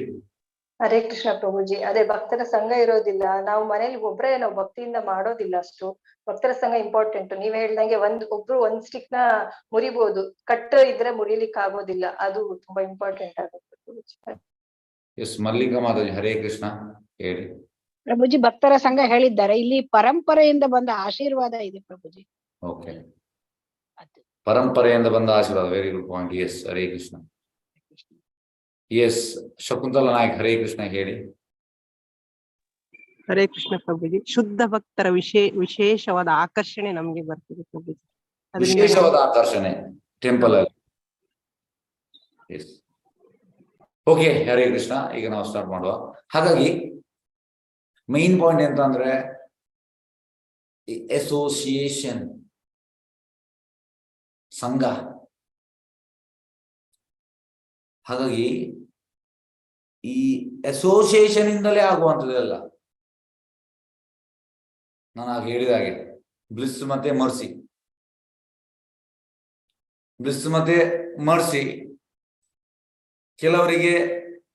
ಹರೇ ಕೃಷ್ಣ ಪ್ರಭುಜಿ. ಅದೇ ಭಕ್ತರ ಸಂಘ ಇರೋದಿಲ್ಲ, ನಾವು ಮನೇಲಿ ಒಬ್ರೇ ನಾವು ಭಕ್ತಿಯಿಂದ ಮಾಡೋದಿಲ್ಲ ಅಷ್ಟು. ಭಕ್ತರ ಸಂಘ ಇಂಪಾರ್ಟೆಂಟ್. ನೀವ್ ಹೇಳ್ದಂಗೆ ಒಬ್ರು ಒಂದ್ ಸ್ಟಿಕ್ ನ ಮುರಿಬಹುದು, ಕಟ್ಟು ಇದ್ರೆ ಮುರಿಲಿಕ್ಕೆ ಆಗೋದಿಲ್ಲ, ಅದು ತುಂಬಾ ಇಂಪಾರ್ಟೆಂಟ್ ಆಗುತ್ತೆ ಪ್ರಭುಜಿ. ಎಸ್ ಮಲ್ಲಿಕಾ ಮಾತಾಜಿ ಹರೇ ಕೃಷ್ಣ ಹೇಳಿ. ಪ್ರಭುಜಿ, ಭಕ್ತರ ಸಂಘ ಹೇಳಿದ್ದಾರೆ, ಇಲ್ಲಿ ಪರಂಪರೆಯಿಂದ ಬಂದ ಆಶೀರ್ವಾದ ಇದೆ ಪ್ರಭುಜಿ. ಓಕೆ, ಪರಂಪರೆಯಿಂದ ಬಂದ ಆಶೀರ್ವಾದ. Very good point. S Hare Krishna. S Shakuntala Nayak Hare Krishna ಹೇಳಿ. ಹರೇ ಕೃಷ್ಣ ಪ್ರಭುಜಿ. ಶುದ್ಧ ಭಕ್ತರ ವಿಶೇಷವಾದ ಆಕರ್ಷಣೆ ನಮ್ಗೆ ಬರ್ತದೆ ಪ್ರಭುಜಿ. ವಿಶೇಷವಾದ ಆಕರ್ಷಣೆ ಟೆಂಪಲ್ ಅಲ್ಲಿ. Yes okay Hare Krishna. ಈಗ ನಾವು ಸ್ಟಾರ್ಟ್ ಮಾಡುವ. ಹಾಗಾಗಿ ಮೈನ್ ಪಾಯಿಂಟ್ ಎಂತ ಅಂದ್ರೆ ಅಸೋಸಿಯೇಷನ್, ಸಂಘ. ಹಾಗಾಗಿ ಈ ಅಸೋಸಿಯೇಷನ್ ಇಂದಲೇ ಆಗುವಂಥದ್ದೆಲ್ಲ ನಾನು ಆಗ ಹೇಳಿದ ಹಾಗೆ ಬ್ಲಿಸ್ ಮತ್ತೆ ಮರ್ಸಿ. ಬ್ಲಿಸ್ ಮತ್ತೆ ಮರ್ಸಿ ಕೆಲವರಿಗೆ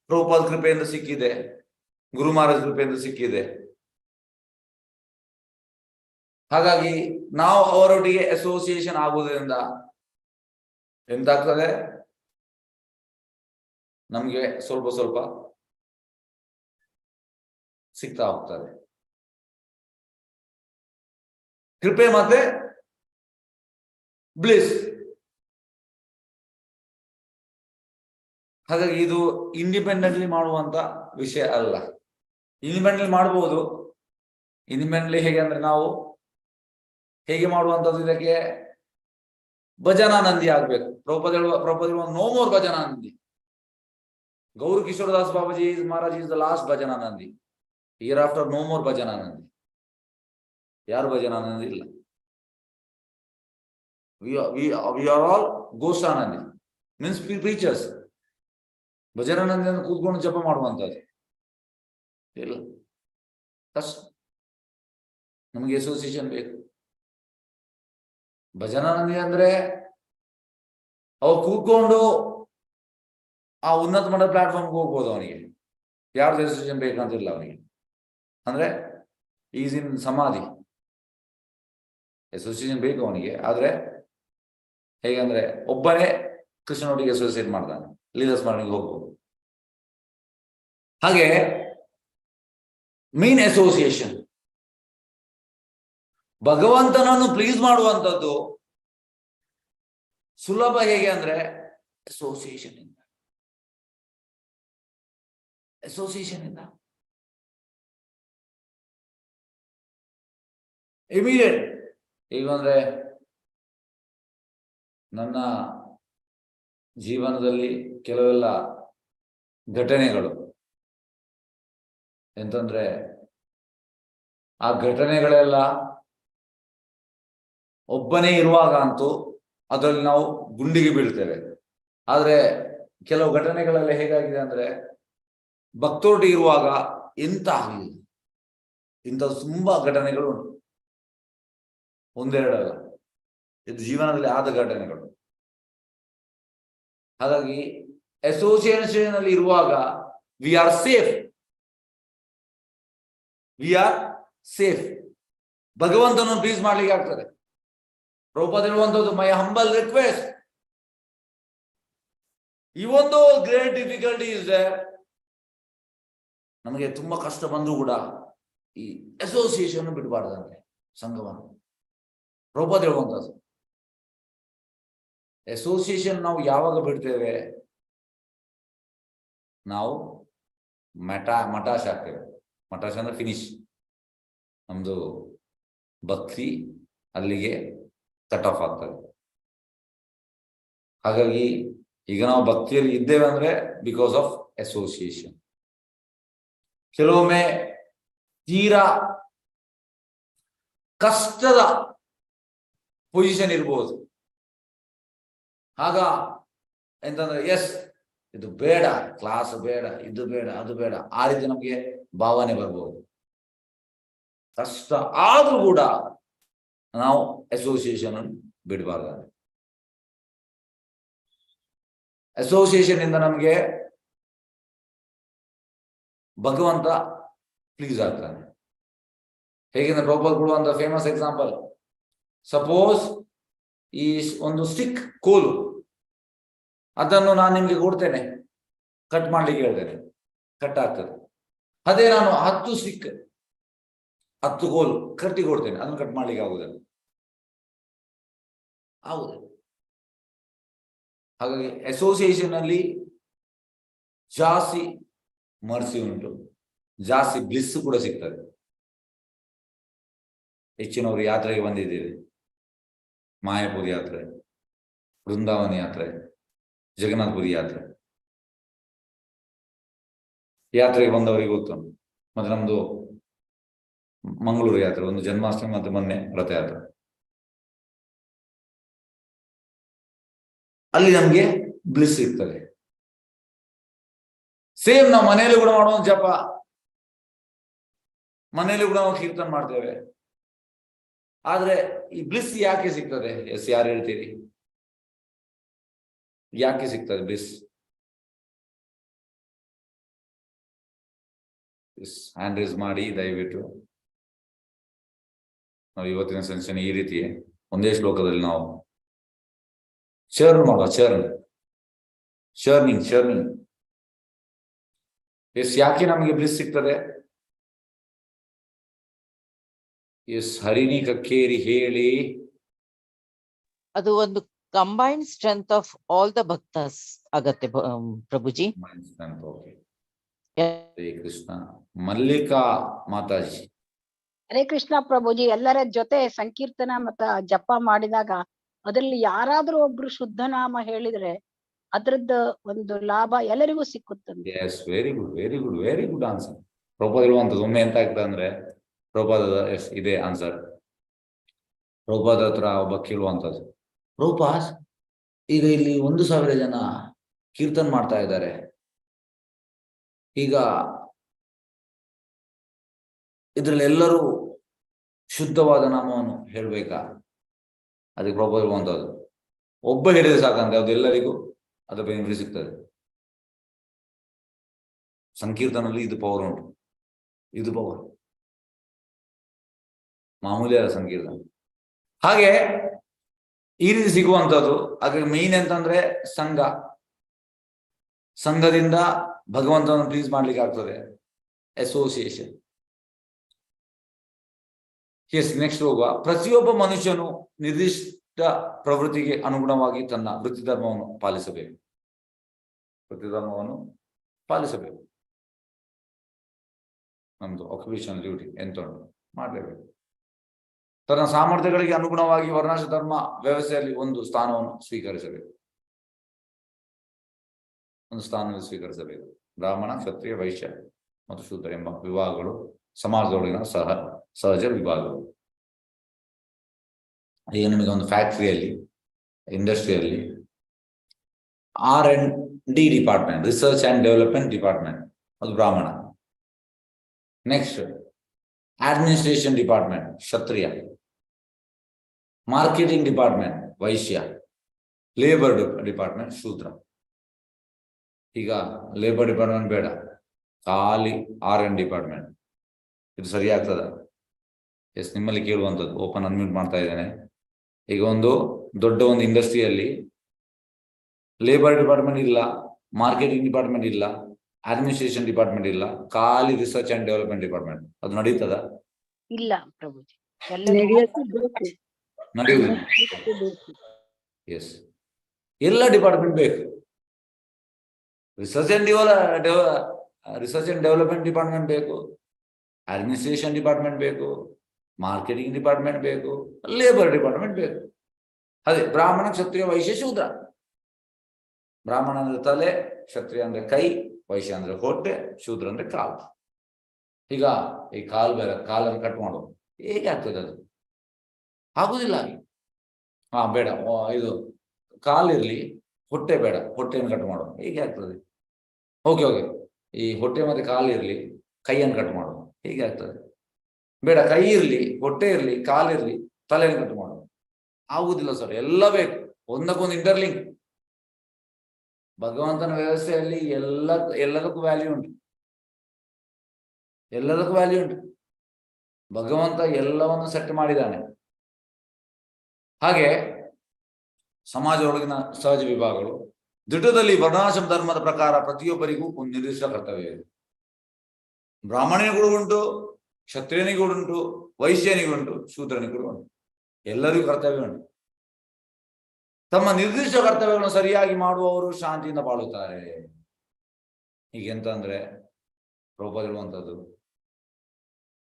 ಪ್ರಭುಪಾದ ಕೃಪೆಯಿಂದ ಸಿಕ್ಕಿದೆ, ಗುರು ಮಹಾರಾಜ್ ಕೃಪೆಯಿಂದ ಸಿಕ್ಕಿದೆ. ಹಾಗಾಗಿ ನಾವು ಅವರೊಟ್ಟಿಗೆ ಅಸೋಸಿಯೇಷನ್ ಆಗುವುದರಿಂದ ಎಂತಾಗ್ತದೆ, ನಮ್ಗೆ ಸ್ವಲ್ಪ ಸ್ವಲ್ಪ ಸಿಗ್ತಾ ಹೋಗ್ತದೆ ಕೃಪೆ ಮತ್ತೆ ಬ್ಲಿಸ್. ಹಾಗಾಗಿ ಇದು ಇಂಡಿಪೆಂಡೆಂಟ್ಲಿ ಮಾಡುವಂತ ವಿಷಯ ಅಲ್ಲ. ಇಂಡಿಪೆಂಡೆಂಟ್ಲಿ ಮಾಡಬಹುದು. ಇಂಡಿಪೆಂಡೆಂಟ್ಲಿ ಹೇಗೆ ಅಂದ್ರೆ ನಾವು ಹೇಗೆ ಮಾಡುವಂಥದ್ದು, ಇದಕ್ಕೆ ಭಜನಾನಂದಿ ಆಗ್ಬೇಕು. ಪ್ರಭುಪಾದ ನೋ ಮೋರ್ ಭಜನಾನಂದಿ. Gauru Kishore Das Babaji Maharaj is the last Bhajananandi. Hereafter no more Bhajananandi. Yaar Bhajananandi illa. We are all Ghosanandi. Means preachers. Bhajananandi and ಕೂತ್ಕೊಂಡು ಜಪ ಮಾಡುವಂತದ್ದು ಇಲ್ಲ. ಕಷ್ಟ. ನಮಗೆ ಅಸೋಸಿಯೇಷನ್ ಬೇಕು. ಭಜನಾನಂದಿ ಅಂದ್ರೆ ಅವ್ರು ಕೂತ್ಕೊಂಡು ಆ ಉನ್ನತ ಮಟ್ಟದ ಪ್ಲಾಟ್ಫಾರ್ಮ್ಗೆ ಹೋಗ್ಬೋದು. ಅವನಿಗೆ ಯಾರ್ದು ಅಸೋಸಿಯೇಷನ್ ಬೇಕಂತಿಲ್ಲ ಅವನಿಗೆ. ಅಂದ್ರೆ ಈಸ್ ಇನ್ ಸಮಾಧಿ. ಅಸೋಸಿಯೇಷನ್ ಬೇಕು ಅವನಿಗೆ. ಆದ್ರೆ ಹೇಗಂದ್ರೆ ಒಬ್ಬನೇ ಕೃಷ್ಣನೊಟ್ಟಿಗೆ ಅಸೋಸಿಯೇಟ್ ಮಾಡ್ತಾನೆ, ಲೀಲಾ ಸ್ಮರಣೆಗೆ ಹೋಗ್ಬೋದು. ಹಾಗೆ ಮೀನ್ ಅಸೋಸಿಯೇಷನ್ ಭಗವಂತನನ್ನು ಪ್ಲೀಸ್ ಮಾಡುವಂಥದ್ದು ಸುಲಭ. ಹೇಗೆ ಅಂದ್ರೆ ಅಸೋಸಿಯೇಷನ್ ಇಂದ. ಅಸೋಸಿಯೇಷನ್ ಇಂದ ಇಮಿಡಿಯೇಟ್. ಈಗ ಅಂದ್ರೆ ನನ್ನ ಜೀವನದಲ್ಲಿ ಕೆಲವೆಲ್ಲ ಘಟನೆಗಳು ಎಂತಂದ್ರೆ ಆ ಘಟನೆಗಳೆಲ್ಲ ಒಬ್ಬನೇ ಇರುವಾಗ ಅಂತೂ ಅದರಲ್ಲಿ ನಾವು ಗುಂಡಿಗೆ ಬೀಳ್ತೇವೆ. ಆದ್ರೆ ಕೆಲವು ಘಟನೆಗಳೆಲ್ಲ ಹೇಗಾಗಿದೆ ಅಂದ್ರೆ ಭಕ್ತರೊಟ್ಟಿಗೆ ಇರುವಾಗ ಎಂತ ಆಗಲಿಲ್ಲ. ಇಂಥ ತುಂಬಾ ಘಟನೆಗಳು ಉಂಟು, ಒಂದೆರಡಲ್ಲ. ಇದು ಜೀವನದಲ್ಲಿ ಆದ ಘಟನೆಗಳು. ಹಾಗಾಗಿ ಅಸೋಸಿಯೇಷನ್ ಅಲ್ಲಿ ಇರುವಾಗ ವಿ ಆರ್ ಸೇಫ್. ಭಗವಂತನನ್ನು ಪ್ಲೀಸ್ ಮಾಡ್ಲಿಕ್ಕೆ ಆಗ್ತದೆ. ಪ್ರಭುಪಾದ ಹೇಳುವಂಥದ್ದು, ಮೈ ಹಂಬಲ್ ರಿಕ್ವೆಸ್ಟ್, ಈ ಒಂದು ಗ್ರೇಟ್ ಡಿಫಿಕಲ್ಟಿ ಇಸ್ ದೇರ್. ನಮಗೆ ತುಂಬಾ ಕಷ್ಟ ಬಂದ್ರು ಕೂಡ ಈ ಅಸೋಸಿಯೇಷನ್ ಬಿಡಬಾರ್ದಂತೆ, ಸಂಘವನ್ನು. ಪ್ರಭುಪಾದ ಹೇಳುವಂಥದ್ದು ಅಸೋಸಿಯೇಷನ್ ನಾವು ಯಾವಾಗ ಬಿಡ್ತೇವೆ, ನಾವು ಮಟಾಶ್ ಆಗ್ತೇವೆ. ಮಟಾಶ್ ಅಂದ್ರೆ ಫಿನಿಶ್. ನಮ್ದು ಭಕ್ತಿ ಅಲ್ಲಿಗೆ ಕಟ್ ಆಫ್ ಆಗ್ತದೆ. ಹಾಗಾಗಿ ಈಗ ನಾವು ಭಕ್ತಿಯಲ್ಲಿ ಇದ್ದೇವೆ ಅಂದ್ರೆ ಬಿಕಾಸ್ ಆಫ್ ಅಸೋಸಿಯೇಷನ್. ಕೆಲವೊಮ್ಮೆ ತೀರಾ ಕಷ್ಟದ ಪೊಸಿಷನ್ ಇರ್ಬೋದು. ಆಗ ಎಂತಂದ್ರೆ ಎಸ್ ಇದು ಬೇಡ, ಕ್ಲಾಸ್ ಬೇಡ, ಇದು ಬೇಡ, ಅದು ಬೇಡ, ಆ ರೀತಿ ನಮ್ಗೆ ಭಾವನೆ ಬರ್ಬೋದು. ಕಷ್ಟ ಆದ್ರೂ ಕೂಡ ನಾವು ಅಸೋಸಿಯೇಷನ್ ಅನ್ನು ಬಿಡಬಾರ್ದು. ಅಸೋಸಿಯೇಷನ್ ಇಂದ ನಮ್ಗೆ ಭಗವಂತ ಪ್ಲೀಸ್ ಆಗ್ತಾನೆ. ಹೇಗೆಂದ್ರೆ ಪ್ರಭುಪಾದ ಕೊಡುವಂತ ಫೇಮಸ್ ಎಕ್ಸಾಂಪಲ್, ಸಪೋಸ್ ಈ ಒಂದು ಸ್ಟಿಕ್ ಕೋಲು, ಅದನ್ನು ನಾನು ನಿಮ್ಗೆ ಕೊಡ್ತೇನೆ, ಕಟ್ ಮಾಡ್ಲಿಕ್ಕೆ ಹೇಳ್ತೇನೆ, ಕಟ್ ಆಗ್ತದೆ. ಅದೇ ನಾನು 10 ಸ್ಟಿಕ್ 10 ಕೋಲು ಕಟ್ಟಿ ಕೊಡ್ತೇನೆ, ಅದನ್ನು ಕಟ್ ಮಾಡ್ಲಿಕ್ಕೆ ಆಗುದಿಲ್ಲ. ಹಾಗಾಗಿ ಅಸೋಸಿಯೇಷನ್ ಅಲ್ಲಿ ಜಾಸ್ತಿ ಮರ್ಸಿ ಉಂಟು, ಜಾಸ್ತಿ ಬ್ಲಿಸ್ ಕೂಡ ಸಿಗ್ತದೆ. ಹೆಚ್ಚಿನವರು ಯಾತ್ರೆಗೆ ಬಂದಿದ್ದೀರಿ, ಮಾಯಾಪುರಿ ಯಾತ್ರೆ, ವೃಂದಾವನ ಯಾತ್ರೆ, ಜಗನ್ನಾಥಪುರಿ ಯಾತ್ರೆಗೆ ಬಂದವರಿಗೆ ಗೊತ್ತು. ಮತ್ತೆ ನಮ್ದು ಮಂಗಳೂರು ಯಾತ್ರೆ, ಒಂದು ಜನ್ಮಾಷ್ಟಮಿ ಮತ್ತೆ ಮೊನ್ನೆ ರಥಯಾತ್ರೆ. ಅಲ್ಲಿ ನಮ್ಗೆ ಬ್ಲಿಸ್ ಸಿಗ್ತದೆ. ಸೇಮ್ ನಾವು ಮನೆಯಲ್ಲಿ ಕೂಡ ಮಾಡುವ ಜಪ, ಮನೆಯಲ್ಲಿ ಕೂಡ ನಾವು ಕೀರ್ತನ ಮಾಡ್ತೇವೆ. ಆದ್ರೆ ಈ ಬ್ಲಿಸ್ ಯಾಕೆ ಸಿಗ್ತದೆ? ಎಸ್, ಯಾರು ಹೇಳ್ತೀರಿ ಯಾಕೆ ಸಿಗ್ತದೆ ಬ್ಲಿಸ್? ಹ್ಯಾಂಡ್ ರೈಸ್ ಮಾಡಿ ದಯವಿಟ್ಟು. ನಾವು ಇವತ್ತಿನ ಸೆನ್ಷನ್ ಈ ರೀತಿ ಒಂದೇ ಶ್ಲೋಕದಲ್ಲಿ ನಾವು ಚರ್ನ್ ಮಾಡುವ, ಚರ್ನಿಂಗ್. ಎಸ್, ಯಾಕೆ ನಮಗೆ ಬ್ಲಿಸ್ ಸಿಗ್ತದೆ? ಎಸ್, ಹರಿಣಿ ಕಕ್ಕೇರಿ ಹೇಳಿ. ಅದು ಒಂದು combined strength of all the ಭಕ್ತಸ್ ಆಗತ್ತೆ ಪ್ರಭುಜಿ. ಹರೇ ಕೃಷ್ಣ. ಮಲ್ಲಿಕಾ ಮಾತಾಜಿ. ಹರೇ ಕೃಷ್ಣ ಪ್ರಭುಜಿ. ಎಲ್ಲರ ಜೊತೆ ಸಂಕೀರ್ತನ ಮತ್ತ ಜಪ ಮಾಡಿದಾಗ ಅದ್ರಲ್ಲಿ ಯಾರಾದ್ರೂ ಒಬ್ರು ಶುದ್ಧ ನಾಮ ಹೇಳಿದ್ರೆ ಅದ್ರದ್ದು ಒಂದು ಲಾಭ ಎಲ್ಲರಿಗೂ ಸಿಕ್ಕುತ್ತಂತೆ. Yes, very good answer. Prabhupada ಇರುವಂತದ್ದು ಒಮ್ಮೆ ಎಂತ ಆಗ್ತದೆ ಅಂದ್ರೆ, ಪ್ರಭುಪಾದದ ಎಸ್ ಇದೆ ಆನ್ಸರ್. ಪ್ರಭುಪಾದ ಹತ್ರ ಒಬ್ಬ ಕೇಳುವಂಥದ್ದು, ಪ್ರಭುಪಾದ್ ಈಗ ಇಲ್ಲಿ 1,000 ಜನ ಕೀರ್ತನ್ ಮಾಡ್ತಾ ಇದ್ದಾರೆ, ಈಗ ಇದ್ರಲ್ಲಿ ಎಲ್ಲರೂ ಶುದ್ಧವಾದ ನಾಮವನ್ನು ಹೇಳ್ಬೇಕಾ? ಅದಕ್ಕೆ ಪ್ರಭುಪಾದ ಇರುವಂತದ್ದು, ಒಬ್ಬ ಹೇಳಿದ್ರೆ ಸಾಕಂತೆ ಅದೆಲ್ಲರಿಗೂ ಅದರ ಬೆನಿಫಿಟ್ ಸಿಗ್ತದೆ. ಸಂಕೀರ್ತನಲ್ಲಿ ಇದು ಪವರ್ ಉಂಟು, ಇದು ಪವರ್ ಮಾಮೂಲಿ ಅಲ್ಲ ಸಂಕೀರ್ತನ. ಹಾಗೆ ಈ ರೀತಿ ಸಿಗುವಂಥದ್ದು. ಹಾಗೆ ಮೇನ್ ಎಂತಂದ್ರೆ ಸಂಘದಿಂದ ಭಗವಂತನ ಪ್ಲೀಸ್ ಮಾಡ್ಲಿಕ್ಕೆ ಆಗ್ತದೆ. ಅಸೋಸಿಯೇಷನ್. ಎಸ್, ನೆಕ್ಸ್ಟ್ ಹೋಗುವ. ಪ್ರತಿಯೊಬ್ಬ ಮನುಷ್ಯನು ನಿರ್ದಿಷ್ಟ ಪ್ರವೃತ್ತಿಗೆ ಅನುಗುಣವಾಗಿ ತನ್ನ ವೃತ್ತಿ ಧರ್ಮವನ್ನು ಪಾಲಿಸಬೇಕು. ನಮ್ದು ಆಕ್ಯುಪೇಷನ್ ಡ್ಯೂಟಿ ಎಂತ ಉಂಟು ಮಾಡಲೇಬೇಕು. ತನ್ನ ಸಾಮರ್ಥ್ಯಗಳಿಗೆ ಅನುಗುಣವಾಗಿ ವರ್ಣಾಶ್ರಮ ಧರ್ಮ ವ್ಯವಸ್ಥೆಯಲ್ಲಿ ಒಂದು ಸ್ಥಾನವನ್ನು ಸ್ವೀಕರಿಸಬೇಕು. ಬ್ರಾಹ್ಮಣ, ಕ್ಷತ್ರಿಯ, ವೈಶ್ಯ ಮತ್ತು ಶೂದ್ರ ಎಂಬ ವಿಭಾಗಗಳು ಸಮಾಜದೊಳಗಿನ ಸಹಜ ವಿಭಾಗಗಳು. ಈಗ ನಿಮಗೆ ಒಂದು ಫ್ಯಾಕ್ಟರಿಯಲ್ಲಿ, ಇಂಡಸ್ಟ್ರಿಯಲ್ಲಿ R&D department, research and development department, ಅದು ಬ್ರಾಹ್ಮಣ. ನೆಕ್ಸ್ಟ್ ಅಡ್ಮಿನಿಸ್ಟ್ರೇಷನ್ ಡಿಪಾರ್ಟ್ಮೆಂಟ್, ಕ್ಷತ್ರಿಯ. ಮಾರ್ಕೆಟಿಂಗ್ ಡಿಪಾರ್ಟ್ಮೆಂಟ್, ವೈಶ್ಯ. ಲೇಬರ್ ಡಿಪಾರ್ಟ್ಮೆಂಟ್, ಶೂದ್ರ. ಈಗ ಲೇಬರ್ ಡಿಪಾರ್ಟ್ಮೆಂಟ್ ಬೇಡ, ಖಾಲಿ R&D ಡಿಪಾರ್ಟ್ಮೆಂಟ್. ಇದು ಸರಿ ಆಗ್ತದ? ಎಸ್, ನಿಮ್ಮಲ್ಲಿ ಕೇಳುವಂಥದ್ದು. ಓಪನ್ ಅನ್ಮ್ಯೂಟ್ ಮಾಡ್ತಾ ಇದ್ದೇನೆ. ಈಗ ಒಂದು ದೊಡ್ಡ ಒಂದು ಇಂಡಸ್ಟ್ರಿಯಲ್ಲಿ ಲೇಬರ್ ಡಿಪಾರ್ಟ್ಮೆಂಟ್ ಇಲ್ಲ, ಮಾರ್ಕೆಟಿಂಗ್ ಡಿಪಾರ್ಟ್ಮೆಂಟ್ ಇಲ್ಲ, ಅಡ್ಮಿನಿಸ್ಟ್ರೇಷನ್ ಡಿಪಾರ್ಟ್ಮೆಂಟ್ ಇಲ್ಲ, ಖಾಲಿ ರಿಸರ್ಚ್ ಅಂಡ್ ಡೆವಲಪ್ಮೆಂಟ್ ಡಿಪಾರ್ಟ್ಮೆಂಟ್. ಅದು ನಡೀತದ? ಇಲ್ಲ ಪ್ರಭುಜಿ, ನಡೆಯುವುದಿಲ್ಲ. ಎಸ್, ಎಲ್ಲ ಡಿಪಾರ್ಟ್ಮೆಂಟ್ ಬೇಕು. ರಿಸರ್ಚ್ ಅಂಡ್ ಡೆವಲಪ್ಮೆಂಟ್ ಡಿಪಾರ್ಟ್ಮೆಂಟ್ ಬೇಕು, ಅಡ್ಮಿನಿಸ್ಟ್ರೇಷನ್ ಡಿಪಾರ್ಟ್ಮೆಂಟ್ ಬೇಕು, ಮಾರ್ಕೆಟಿಂಗ್ ಡಿಪಾರ್ಟ್ಮೆಂಟ್ ಬೇಕು, ಲೇಬರ್ ಡಿಪಾರ್ಟ್ಮೆಂಟ್ ಬೇಕು. ಅದೇ ಬ್ರಾಹ್ಮಣ, ಕ್ಷತ್ರಿಯ, ವೈಶ್ಯ, ಶೂದ್ರ. ಬ್ರಾಹ್ಮಣ ಅಂದ್ರೆ ತಲೆ, ಕ್ಷತ್ರಿಯ ಅಂದ್ರೆ ಕೈ, ವೈಶ್ಯ ಅಂದ್ರೆ ಹೊಟ್ಟೆ, ಶೂದ್ರ ಅಂದ್ರೆ ಕಾಲು. ಈಗ ಈ ಕಾಲನ್ನು ಕಟ್ ಮಾಡು, ಹೇಗೆ ಆಗ್ತದೆ ಅದು? ಆಗುದಿಲ್ಲ ಹಾಗೆ. ಬೇಡ, ಇದು ಕಾಲಿರ್ಲಿ, ಹೊಟ್ಟೆ ಬೇಡ, ಹೊಟ್ಟೆಯನ್ನು ಕಟ್ ಮಾಡು, ಹೇಗೆ ಆಗ್ತದೆ? ಓಕೆ, ಈ ಹೊಟ್ಟೆ ಮತ್ತೆ ಕಾಲಿರ್ಲಿ, ಕೈಯನ್ನು ಕಟ್ ಮಾಡು, ಹೇಗೆ ಆಗ್ತದೆ? ಬೇಡ, ಕೈ ಇರ್ಲಿ, ಹೊಟ್ಟೆ ಇರ್ಲಿ, ಕಾಲಿರ್ಲಿ, ತಲೆಯನ್ನು ಕಟ್ ಮಾಡು, ಆಗುದಿಲ್ಲ ಸರ್. ಎಲ್ಲ ಬೇಕು, ಒಂದಕ್ಕೊಂದು ಇಂಟರ್ಲಿಂಕ್. ಭಗವಂತನ ವ್ಯವಸ್ಥೆಯಲ್ಲಿ ಎಲ್ಲದಕ್ಕೂ ವ್ಯಾಲ್ಯೂ ಉಂಟು, ಎಲ್ಲದಕ್ಕೂ ವ್ಯಾಲ್ಯೂ ಉಂಟು. ಭಗವಂತ ಎಲ್ಲವನ್ನು ಸೆಟ್ ಮಾಡಿದ್ದಾನೆ. ಹಾಗೆ ಸಮಾಜದೊಳಗಿನ ಸಹಜ ವಿಭಾಗಗಳು, ದಿಟದಲ್ಲಿ ವರ್ಣಾಶ್ರಮ ಧರ್ಮದ ಪ್ರಕಾರ ಪ್ರತಿಯೊಬ್ಬರಿಗೂ ಒಂದು ನಿರ್ದಿಷ್ಟ ಕರ್ತವ್ಯ ಇದೆ. ಬ್ರಾಹ್ಮಣನಿಗೂ ಉಂಟು, ಕ್ಷತ್ರಿಯನಿಗೂ ಉಂಟು, ವೈಶ್ಯನಿಗೂ ಉಂಟು, ಶೂದ್ರನಿಗೂ ಉಂಟು. ಎಲ್ಲರಿಗೂ ಕರ್ತವ್ಯ ಉಂಟು. ತಮ್ಮ ನಿರ್ದಿಷ್ಟ ಕರ್ತವ್ಯಗಳನ್ನು ಸರಿಯಾಗಿ ಮಾಡುವವರು ಶಾಂತಿಯಿಂದ ಬಾಳುತ್ತಾರೆ. ಹೀಗೆಂತಂದ್ರೆ ಪ್ರಭುಪಾದ ಹೇಳುವಂಥದ್ದು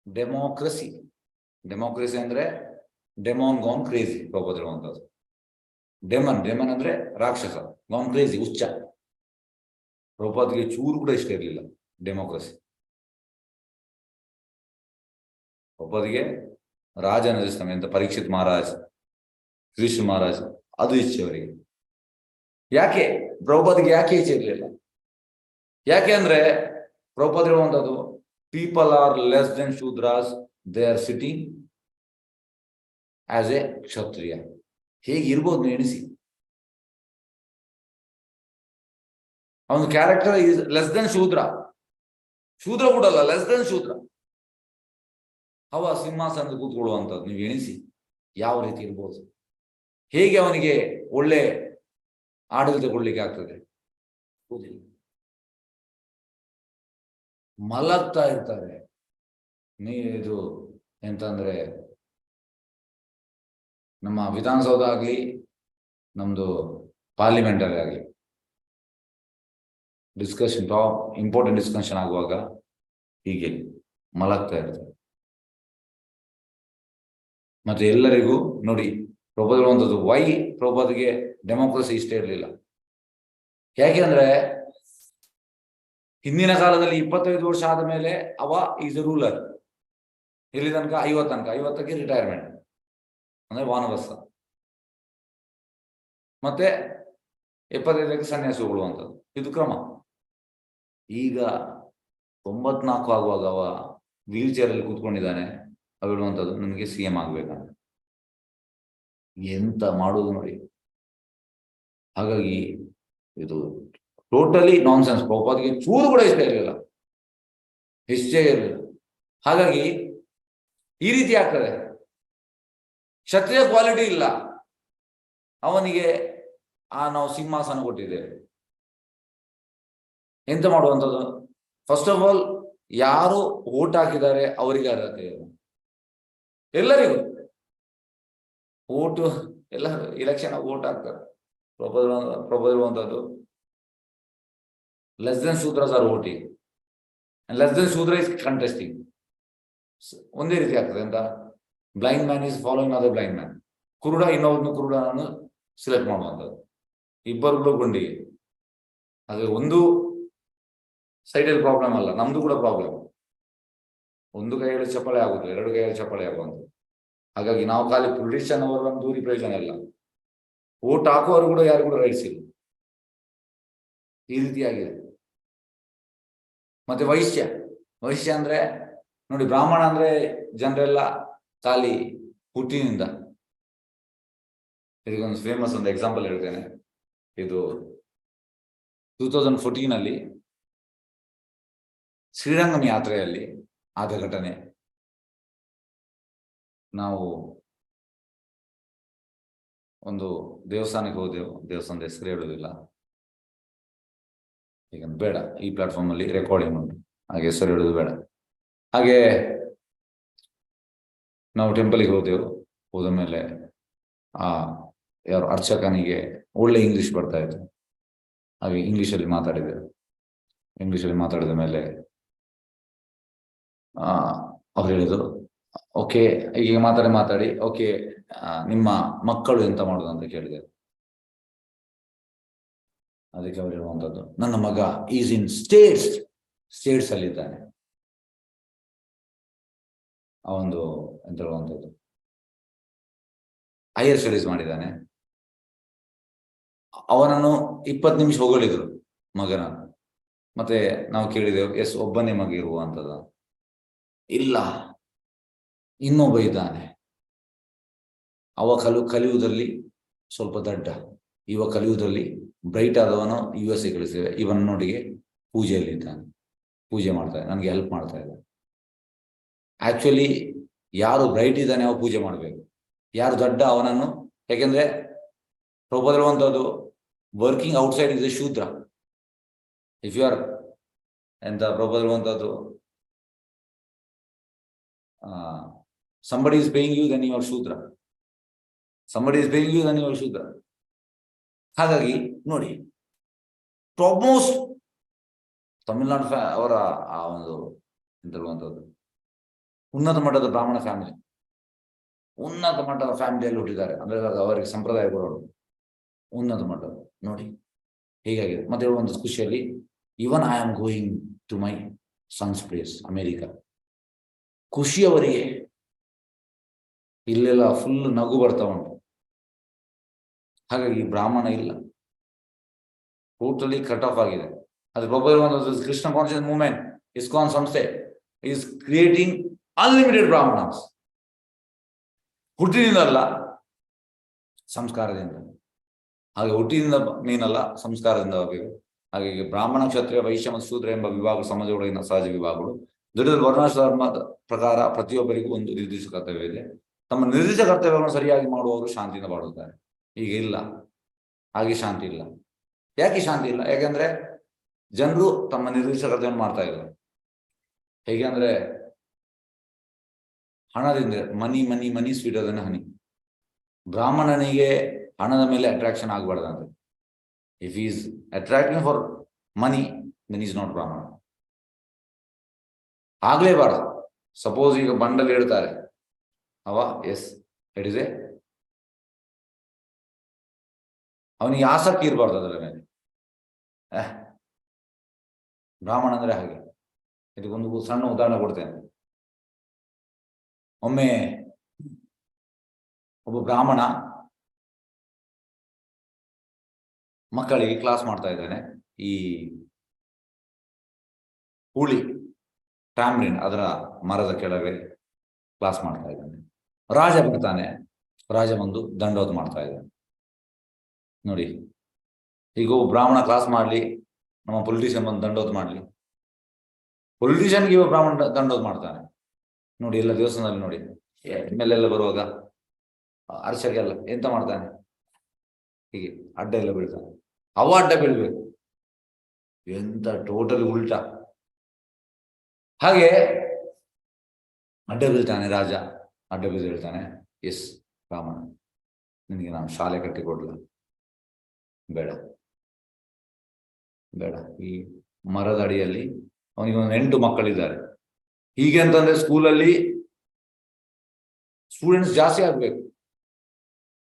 ಡೆಮೋಕ್ರಸಿ ಅಂದ್ರೆ ಡೆಮೋನ್ ಗಾನ್ ಕ್ರೇಜಿ. ಪ್ರಭುಪಾದ ಹೇಳುವಂಥದ್ದು ಡೆಮನ್ ಅಂದ್ರೆ ರಾಕ್ಷಸ, ಗಾನ್ ಕ್ರೇಜಿ ಹುಚ್ಚ. ಪ್ರಭುಪಾದಿಗೆ ಚೂರು ಕೂಡ ಇಷ್ಟ ಇರಲಿಲ್ಲ ಡೆಮೋಕ್ರಸಿ. ಪ್ರಭುಪಾದಿಗೆ ರಾಜನ ಸಿಸ್ಟಮ್, ಎಂತ ಪರೀಕ್ಷಿತ್ ಮಹಾರಾಜ್, ಕೃಷ್ಣ ಮಹಾರಾಜ್, ಅದು ಇಚ್ಛೆ ಅವರಿಗೆ. ಯಾಕೆ ಪ್ರಭುಪಾದಿಗೆ ಯಾಕೆ ಇಚ್ಛೆ ಇರಲಿಲ್ಲ? ಯಾಕೆ ಅಂದ್ರೆ ಪ್ರಭುಪಾದ ಹೇಳುವಂಥದ್ದು people are less than shudras, they are sitting as a kshatriya. ಹೇಗಿರ್ಬೋದು ಎಣಿಸಿ. ಅವನ character is less than shudra ಕೂಡ ಅಲ್ಲ, ಲೆಸ್ ದೆನ್ ಶೂದ್ರ. ಅವ ಸಿಂಹಾಸನದ ಕೂತ್ಕೊಳ್ಳುವಂಥದ್ದು ನೀವು ಎಣಿಸಿ ಯಾವ ರೀತಿ ಇರ್ಬೋದು. ಹೇಗೆ ಅವನಿಗೆ ಒಳ್ಳೆ ಆಡಳಿತ ಕೊಡ್ಲಿಕ್ಕೆ ಆಗ್ತದೆ? ಮಲಗ್ತಾ ಇರ್ತಾರೆ. ಇದು ಎಂತಂದ್ರೆ ನಮ್ಮ ವಿಧಾನಸೌಧ ಆಗ್ಲಿ, ನಮ್ದು ಪಾರ್ಲಿಮೆಂಟ್ ಅಲ್ಲಿ ಆಗ್ಲಿ, ಇಂಪಾರ್ಟೆಂಟ್ ಡಿಸ್ಕಷನ್ ಆಗುವಾಗ ಹೀಗೆ ಮಲಗ್ತಾ ಇರ್ತಾರೆ. ಮತ್ತೆ ಎಲ್ಲರಿಗೂ ನೋಡಿ ಪ್ರಭುಪಾದ ಹೇಳುವಂಥದ್ದು ವೈ ಪ್ರಭುಪಾದಿಗೆ ಡೆಮೋಕ್ರಸಿ ಇಷ್ಟ ಇರಲಿಲ್ಲ. ಯಾಕೆಂದ್ರೆ ಹಿಂದಿನ ಕಾಲದಲ್ಲಿ 25 ವರ್ಷ ಆದ ಮೇಲೆ ಅವ ಈಸ್ ಎ ರೂಲರ್. ಇಲ್ಲಿ ತನಕ 50ಕ್ಕೆ ರಿಟೈರ್ಮೆಂಟ್ ಅಂದ್ರೆ ವಾನವಾಸ, ಮತ್ತೆ 75ಕ್ಕೆ ಸನ್ಯಾಸಿ ಹೋಗುವಂಥದ್ದು, ಇದು ಕ್ರಮ. ಈಗ 94 ಆಗುವಾಗ ಅವ ವೀಲ್ ಚೇರ್ ಅಲ್ಲಿ ಕೂತ್ಕೊಂಡಿದ್ದಾನೆ. ಅವ ಹೇಳುವಂಥದ್ದು ನನಗೆ CM ಆಗ್ಬೇಕಂತ. ಎಂತ ಮಾಡುವುದು ನೋಡಿ. ಹಾಗಾಗಿ ಇದು ಟೋಟಲಿ ನಾನ್ಸೆನ್ಸ್. ಪ್ರಭುಪಾದಿಗೆ ಚೂರು ಕೂಡ ಇಷ್ಟ ಇರಲಿಲ್ಲ, ಇಷ್ಟೇ ಇರಲಿಲ್ಲ. ಹಾಗಾಗಿ ಈ ರೀತಿ ಆಗ್ತದೆ. ಕ್ಷತ್ರಿಯ ಕ್ವಾಲಿಟಿ ಇಲ್ಲ ಅವನಿಗೆ, ನಾವು ಸಿಂಹಾಸನ ಕೊಟ್ಟಿದ್ದೇವೆ. ಎಂತ ಮಾಡುವಂಥದ್ದು? ಫಸ್ಟ್ ಆಫ್ ಆಲ್ ಯಾರು ಓಟ್ ಹಾಕಿದ್ದಾರೆ ಅವರಿಗೆ ಅರ್ಹತೆ ಇಲ್ಲ. ಎಲ್ಲರಿಗೂ ಓಟು, ಎಲ್ಲ ಇಲೆಕ್ಷನ್ ಓಟ್ ಹಾಕ್ತಾರೆ. ಪ್ರಭುಪಾದ ಹೇಳುವಂಥದ್ದು less than shudras are voting, less than shudra is contesting. ಒಂದೇ ರೀತಿ ಆಗ್ತದೆ ಅಂತ. Blind man is following other blind man. ಕುರುಡ ಇನ್ನೊಂದು ಕುರುಡನನ್ನು ಸೆಲೆಕ್ಟ್ ಮಾಡುವಂಥದ್ದು, ಇಬ್ಬರು ಗುಂಡಿಗೆ. ಅದು ಒಂದು ಸೈಡಲ್ಲಿ ಪ್ರಾಬ್ಲಮ್ ಅಲ್ಲ, ನಮ್ದು ಕೂಡ ಪ್ರಾಬ್ಲಮ್. ಒಂದು ಕೈಯಲ್ಲಿ ಚಪ್ಪಳೆ ಆಗುದಿಲ್ಲ, 2 ಕೈಯಲ್ಲಿ ಚಪ್ಪಳೆ ಆಗುವಂಥದ್ದು. ಹಾಗಾಗಿ ನಾವು ಖಾಲಿ ಪೊಲಿಟಿಷಿಯನ್ ಅವರನ್ನು ದೂರಿ ಪ್ರಯೋಜನ ಇಲ್ಲ. ಓಟ್ ಹಾಕುವವರು ಕೂಡ ಯಾರು ಕೂಡ ರೈಟ್ಸ್ ಇಲ್ಲ. ಈ ರೀತಿಯಾಗಿದೆ. ಮತ್ತೆ ವೈಶ್ಯ ಅಂದ್ರೆ ನೋಡಿ, ಬ್ರಾಹ್ಮಣ ಅಂದ್ರೆ ಜನರೆಲ್ಲ ಖಾಲಿ ಹುಟ್ಟಿನಿಂದ. ಇದಕ್ಕೊಂದು ಫೇಮಸ್ ಒಂದು ಎಕ್ಸಾಂಪಲ್ ಹೇಳ್ತೇನೆ. ಇದು 2014 ಅಲ್ಲಿ ಶ್ರೀರಂಗಂ ಯಾತ್ರೆಯಲ್ಲಿ ಆದ ಘಟನೆ. ನಾವು ಒಂದು ದೇವಸ್ಥಾನಕ್ಕೆ ಹೋದೆವು, ದೇವಸ್ಥಾನದ ಹೆಸರು ಹೇಳುವುದಿಲ್ಲ ಈಗ, ಬೇಡ, ಈ ಪ್ಲಾಟ್ಫಾರ್ಮ್ ಅಲ್ಲಿ ರೆಕಾರ್ಡಿಂಗ್ ಉಂಟು, ಹಾಗೆ ಹೆಸರು ಹೇಳುದು ಬೇಡ. ಹಾಗೆ ನಾವು ಟೆಂಪಲ್ಗೆ ಹೋದ ಮೇಲೆ ಯಾರು ಅರ್ಚಕನಿಗೆ ಒಳ್ಳೆ ಇಂಗ್ಲಿಷ್ ಬರ್ತಾ ಇತ್ತು. ಹಾಗೆ ಇಂಗ್ಲಿಷಲ್ಲಿ ಮಾತಾಡಿದ ಮೇಲೆ ಅವ್ರು ಹೇಳಿದ್ರು, ಓಕೆ ಈಗ ಮಾತಾಡಿ ಓಕೆ, ನಿಮ್ಮ ಮಕ್ಕಳು ಎಂತ ಮಾಡುದು ಅಂತ ಕೇಳಿದೆ. ಅದಕ್ಕೆ ಅವ್ರು ಹೇಳುವಂಥದ್ದು, ನನ್ನ ಮಗ ಈಸ್ ಇನ್ ಸ್ಟೇಟ್ಸ್ ಅಲ್ಲಿ ಇದ್ದಾನೆ. ಆ ಒಂದು ಎಂತ ಹೇಳುವಂಥದ್ದು ಹೈಯರ್ ಸ್ಟಡೀಸ್ ಮಾಡಿದ್ದಾನೆ. ಅವನನ್ನು 20 ನಿಮಿಷ ಹೊಗಳಿದ್ರು ಮಗನ. ಮತ್ತೆ ನಾವು ಕೇಳಿದೆವು, ಎಸ್ ಒಬ್ಬನೇ ಮಗ ಇರುವಂಥದ್ದು. ಇಲ್ಲ, ಇನ್ನೊಬ್ಬ ಇದ್ದಾನೆ, ಅವ ಕಲಿಯುವುದರಲ್ಲಿ ಸ್ವಲ್ಪ ದಡ್ಡ, ಇವ ಕಲಿಯುವುದರಲ್ಲಿ ಬ್ರೈಟ್ ಆದವನು US ಕಳಿಸ್ತೇವೆ, ಇವನೊಟ್ಟಿಗೆ ಪೂಜೆಯಲ್ಲಿ ಇದ್ದಾನೆ, ಪೂಜೆ ಮಾಡ್ತಾನೆ, ನನಗೆ ಹೆಲ್ಪ್ ಮಾಡ್ತಾ ಇದ್ದಾನೆ. ಆಕ್ಚುಲಿ ಯಾರು ಬ್ರೈಟ್ ಇದ್ದಾನೆ ಅವ ಪೂಜೆ ಮಾಡಬೇಕು, ಯಾರು ದಡ್ಡ ಅವನನ್ನು. ಯಾಕೆಂದ್ರೆ ಪ್ರಭುದಿರುವಂಥದ್ದು working outside is a shudra. If you are ಎಂತ ಪ್ರಭುದಿರುವಂಥದ್ದು somebody is paying you, then you are Shudra. somebody is paying you, then you are ಶೂದ್ರ. ಹಾಗಾಗಿ ನೋಡಿ, ಟಾಪ್ ಮೋಸ್ಟ್ ತಮಿಳುನಾಡು ಅವರ ಆ ಒಂದು ಎಂತ ಹೇಳುವಂಥದ್ದು ಉನ್ನತ ಮಟ್ಟದ ಬ್ರಾಹ್ಮಣ ಫ್ಯಾಮಿಲಿ, ಉನ್ನತ ಮಟ್ಟದ ಫ್ಯಾಮಿಲಿಯಲ್ಲಿ ಹುಟ್ಟಿದ್ದಾರೆ. ಅಂದ್ರೆ ಅವರಿಗೆ ಸಂಪ್ರದಾಯಗಳು ಉನ್ನತ ಮಟ್ಟದ ನೋಡಿ ಹೀಗಾಗಿದೆ. ಮತ್ತೆ ಹೇಳುವಂಥ ಖುಷಿಯಲ್ಲಿ, even I am going to my son's place America. ಖುಷಿಯವರಿಗೆ ಇಲ್ಲೆಲ್ಲ ಫುಲ್ ನಗು ಬರ್ತಾ ಉಂಟು. ಹಾಗಾಗಿ ಬ್ರಾಹ್ಮಣ ಇಲ್ಲ, ಟೋಟಲಿ ಕಟ್ ಆಫ್ ಆಗಿದೆ. ಅದು ಪ್ರಭು ಕೃಷ್ಣ ಕಾನ್ಷಿಯಸ್ ಮೂವ್ಮೆಂಟ್ ಇಸ್ಕಾನ್ ಸಂಸ್ಥೆ ಈಸ್ ಕ್ರಿಯೇಟಿಂಗ್ ಅನ್ಲಿಮಿಟೆಡ್ ಬ್ರಾಹ್ಮಣಸ್. ಹುಟ್ಟಿನಿಂದಲ್ಲ, ಸಂಸ್ಕಾರದಿಂದ. ಹಾಗೆ ಹುಟ್ಟಿನಿಂದ ಮೀನಲ್ಲ, ಸಂಸ್ಕಾರದಿಂದ ಆಗಬೇಕು. ಹಾಗಾಗಿ ಬ್ರಾಹ್ಮಣ, ಕ್ಷತ್ರಿಯ, ವೈಶ್ಯ ಮತ್ತು ಶೂದ್ರ ಎಂಬ ವಿಭಾಗ ಸಮಾಜದೊಳಗಿನ ಸಹಜ ವಿಭಾಗಗಳು. ದುಡಿದ ವರ್ಣಾಶ್ರಮದ ಪ್ರಕಾರ ಪ್ರತಿಯೊಬ್ಬರಿಗೂ ಒಂದು ನಿರ್ದಿಷ್ಟ ಕರ್ತವ್ಯ ಇದೆ. ತಮ್ಮ ನಿರ್ದಿಷ್ಟ ಕರ್ತವ್ಯಗಳನ್ನು ಸರಿಯಾಗಿ ಮಾಡುವವರು ಶಾಂತಿಯಿಂದ ಬಾಳುತ್ತಾರೆ. ಈಗ ಇಲ್ಲ, ಹಾಗೆ ಶಾಂತಿ ಇಲ್ಲ. ಯಾಕೆ ಶಾಂತಿ ಇಲ್ಲ? ಯಾಕೆಂದ್ರೆ ಜನರು ತಮ್ಮ ನಿರ್ದಿಷ್ಟ ಕರ್ತವ್ಯವನ್ನು ಮಾಡ್ತಾ ಇಲ್ಲ. ಹೇಗೆ ಅಂದ್ರೆ ಹಣದಿಂದ, ಮನಿ ಮನಿ ಮನಿ ಸ್ವೀಟ್ ಅದನ್ನ ಹನಿ. ಬ್ರಾಹ್ಮಣನಿಗೆ ಹಣದ ಮೇಲೆ ಅಟ್ರಾಕ್ಷನ್ ಆಗಬಾರ್ದಂತೆ. If is attracting for money, then is not brahmana. ಆಗ್ಲೇಬಾರ್ದು. ಸಪೋಸ್ ಈಗ ಬಂಡಲ್ ಹೇಳ್ತಾರೆ, ಅವ ಎಸ್ ಇಟ್ ಇಸ್ ಎ, ಅವನಿಗೆ ಆಸಕ್ತಿ ಇರಬಾರ್ದು ಅದರ ಮೇಲೆ. ಬ್ರಾಹ್ಮಣ ಅಂದ್ರೆ ಹಾಗೆ. ಇದಕ್ಕೊಂದು ಸಣ್ಣ ಉದಾಹರಣೆ ಕೊಡ್ತೇನೆ. ಒಮ್ಮೆ ಒಬ್ಬ ಬ್ರಾಹ್ಮಣ ಮಕ್ಕಳಿಗೆ ಕ್ಲಾಸ್ ಮಾಡ್ತಾ ಇದ್ದಾನೆ. ಈ ಹುಳಿ ಟ್ಯಾಮ್ರಿನ್ ಅದರ ಮರದ ಕೆಳಗೆ ಕ್ಲಾಸ್ ಮಾಡ್ತಾ ಇದ್ದಾನೆ. ರಾಜ ಬರ್ತಾನೆ, ರಾಜ ಬಂದು ದಂಡೋತ್ ಮಾಡ್ತಾ ಇದ್ದಾನೆ. ನೋಡಿ, ಈಗ ಬ್ರಾಹ್ಮಣ ಕ್ಲಾಸ್ ಮಾಡ್ಲಿ, ನಮ್ಮ ಪೊಲಿಟಿಷಿಯನ್ ಬಂದು ದಂಡೋತ್ ಮಾಡ್ಲಿ, ಪೊಲಿಟಿಷಿಯನ್ಗೆ ಇವ ಬ್ರಾಹ್ಮಣ ದಂಡೋತ್ ಮಾಡ್ತಾನೆ. ನೋಡಿ, ಎಲ್ಲ ದೇವಸ್ಥಾನದಲ್ಲಿ ನೋಡಿ, ಎಮ್ಮೆಲ್ಲೆ ಎಲ್ಲ ಬರುವಾಗ ಅರ್ಚಕೆಲ್ಲ ಎಂತ ಮಾಡ್ತಾನೆ, ಹೀಗೆ ಅಡ್ಡ ಎಲ್ಲ ಬೀಳ್ತಾನೆ. ಅವ ಅಡ್ಡ ಬೀಳ್ಬೇಕು, ಎಂತ ಟೋಟಲಿ ಉಲ್ಟಾ. ಹಾಗೆ ಅಡ್ಡ ಬೀಳ್ತಾನೆ ರಾಜ, ಅಡ್ಡ ಬೀಳ್ದು ಹೇಳ್ತಾನೆ, ಎಸ್ ಬ್ರಾಹ್ಮಣ, ನಿನಗೆ ನಾನು ಶಾಲೆ ಕಟ್ಟಿ ಕೊಡ್ಲ? ಬೇಡ ಬೇಡ. ಈ ಮರದ ಅಡಿಯಲ್ಲಿ ಅವನಿಗೆ ಒಂದು 8 ಮಕ್ಕಳಿದ್ದಾರೆ. ಹೀಗೆ ಅಂತಂದ್ರೆ ಸ್ಕೂಲಲ್ಲಿ ಸ್ಟೂಡೆಂಟ್ಸ್ ಜಾಸ್ತಿ ಆಗ್ಬೇಕು.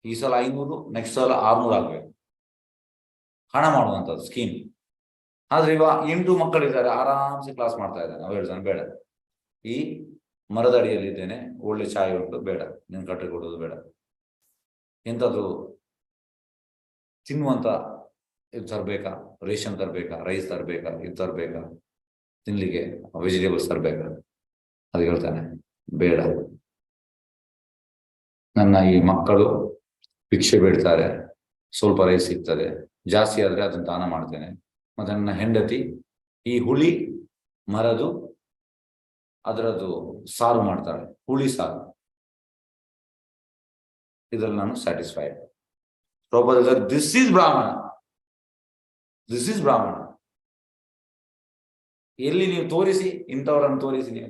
ಈ ಸಲ 500, ನೆಕ್ಸ್ಟ್ ಸಲ 600 ಆಗ್ಬೇಕು. ಹಣ ಮಾಡುವಂಥದ್ದು ಸ್ಕೀಮ್. ಆದ್ರೆ ಇವ 8 ಮಕ್ಕಳಿದ್ದಾರೆ, ಆರಾಮ್ಸೆ ಕ್ಲಾಸ್ ಮಾಡ್ತಾ ಇದ್ದಾನೆ. ಅವ ಹೇಳ್ತಾನೆ, ಬೇಡ, ಈ ಮರದ ಅಡಿಯಲ್ಲಿದ್ದೇನೆ, ಒಳ್ಳೆ ಚಾಯ್ ಉಂಟು, ಬೇಡ, ನೀನು ಕಟ್ಟಿ ಕೊಡೋದು ಬೇಡ. ಎಂಥದ್ದು ತಿನ್ನುವಂತ ಇದು ತರಬೇಕಾ, ರೇಷನ್ ತರಬೇಕಾ, ರೈಸ್ ತರಬೇಕಾ, ಇದು ತರಬೇಕಾ, ತಿನ್ಲಿಕ್ಕೆ ವೆಜಿಟೇಬಲ್ಸ್ ತರಬೇಕಾ? ಅದು ಹೇಳ್ತಾನೆ, ಬೇಡ, ನನ್ನ ಈ ಮಕ್ಕಳು ಭಿಕ್ಷೆ ಬೇಡ್ತಾರೆ, ಸ್ವಲ್ಪ ರೈಸ್ ಸಿಗ್ತದೆ, ಜಾಸ್ತಿ ಆದ್ರೆ ಅದನ್ನು ದಾನ ಮಾಡ್ತೇನೆ. ಮತ್ತೆ ನನ್ನ ಹೆಂಡತಿ ಈ ಹುಳಿ ಮರದು ಅದರದ್ದು ಸಾರು ಮಾಡ್ತಾಳೆ, ಹುಳಿ ಸಾರು, ಇದ್ರಲ್ಲಿ ನಾನು ಸ್ಯಾಟಿಸ್ಫೈಡ್. ದಿಸ್ ಈಸ್ ಬ್ರಾಹ್ಮಣ, ದಿಸ್ ಈಸ್ ಬ್ರಾಹ್ಮಣ. ಎಲ್ಲಿ ನೀವು ತೋರಿಸಿ, ಇಂಥವರನ್ನು ತೋರಿಸಿ, ನೀವು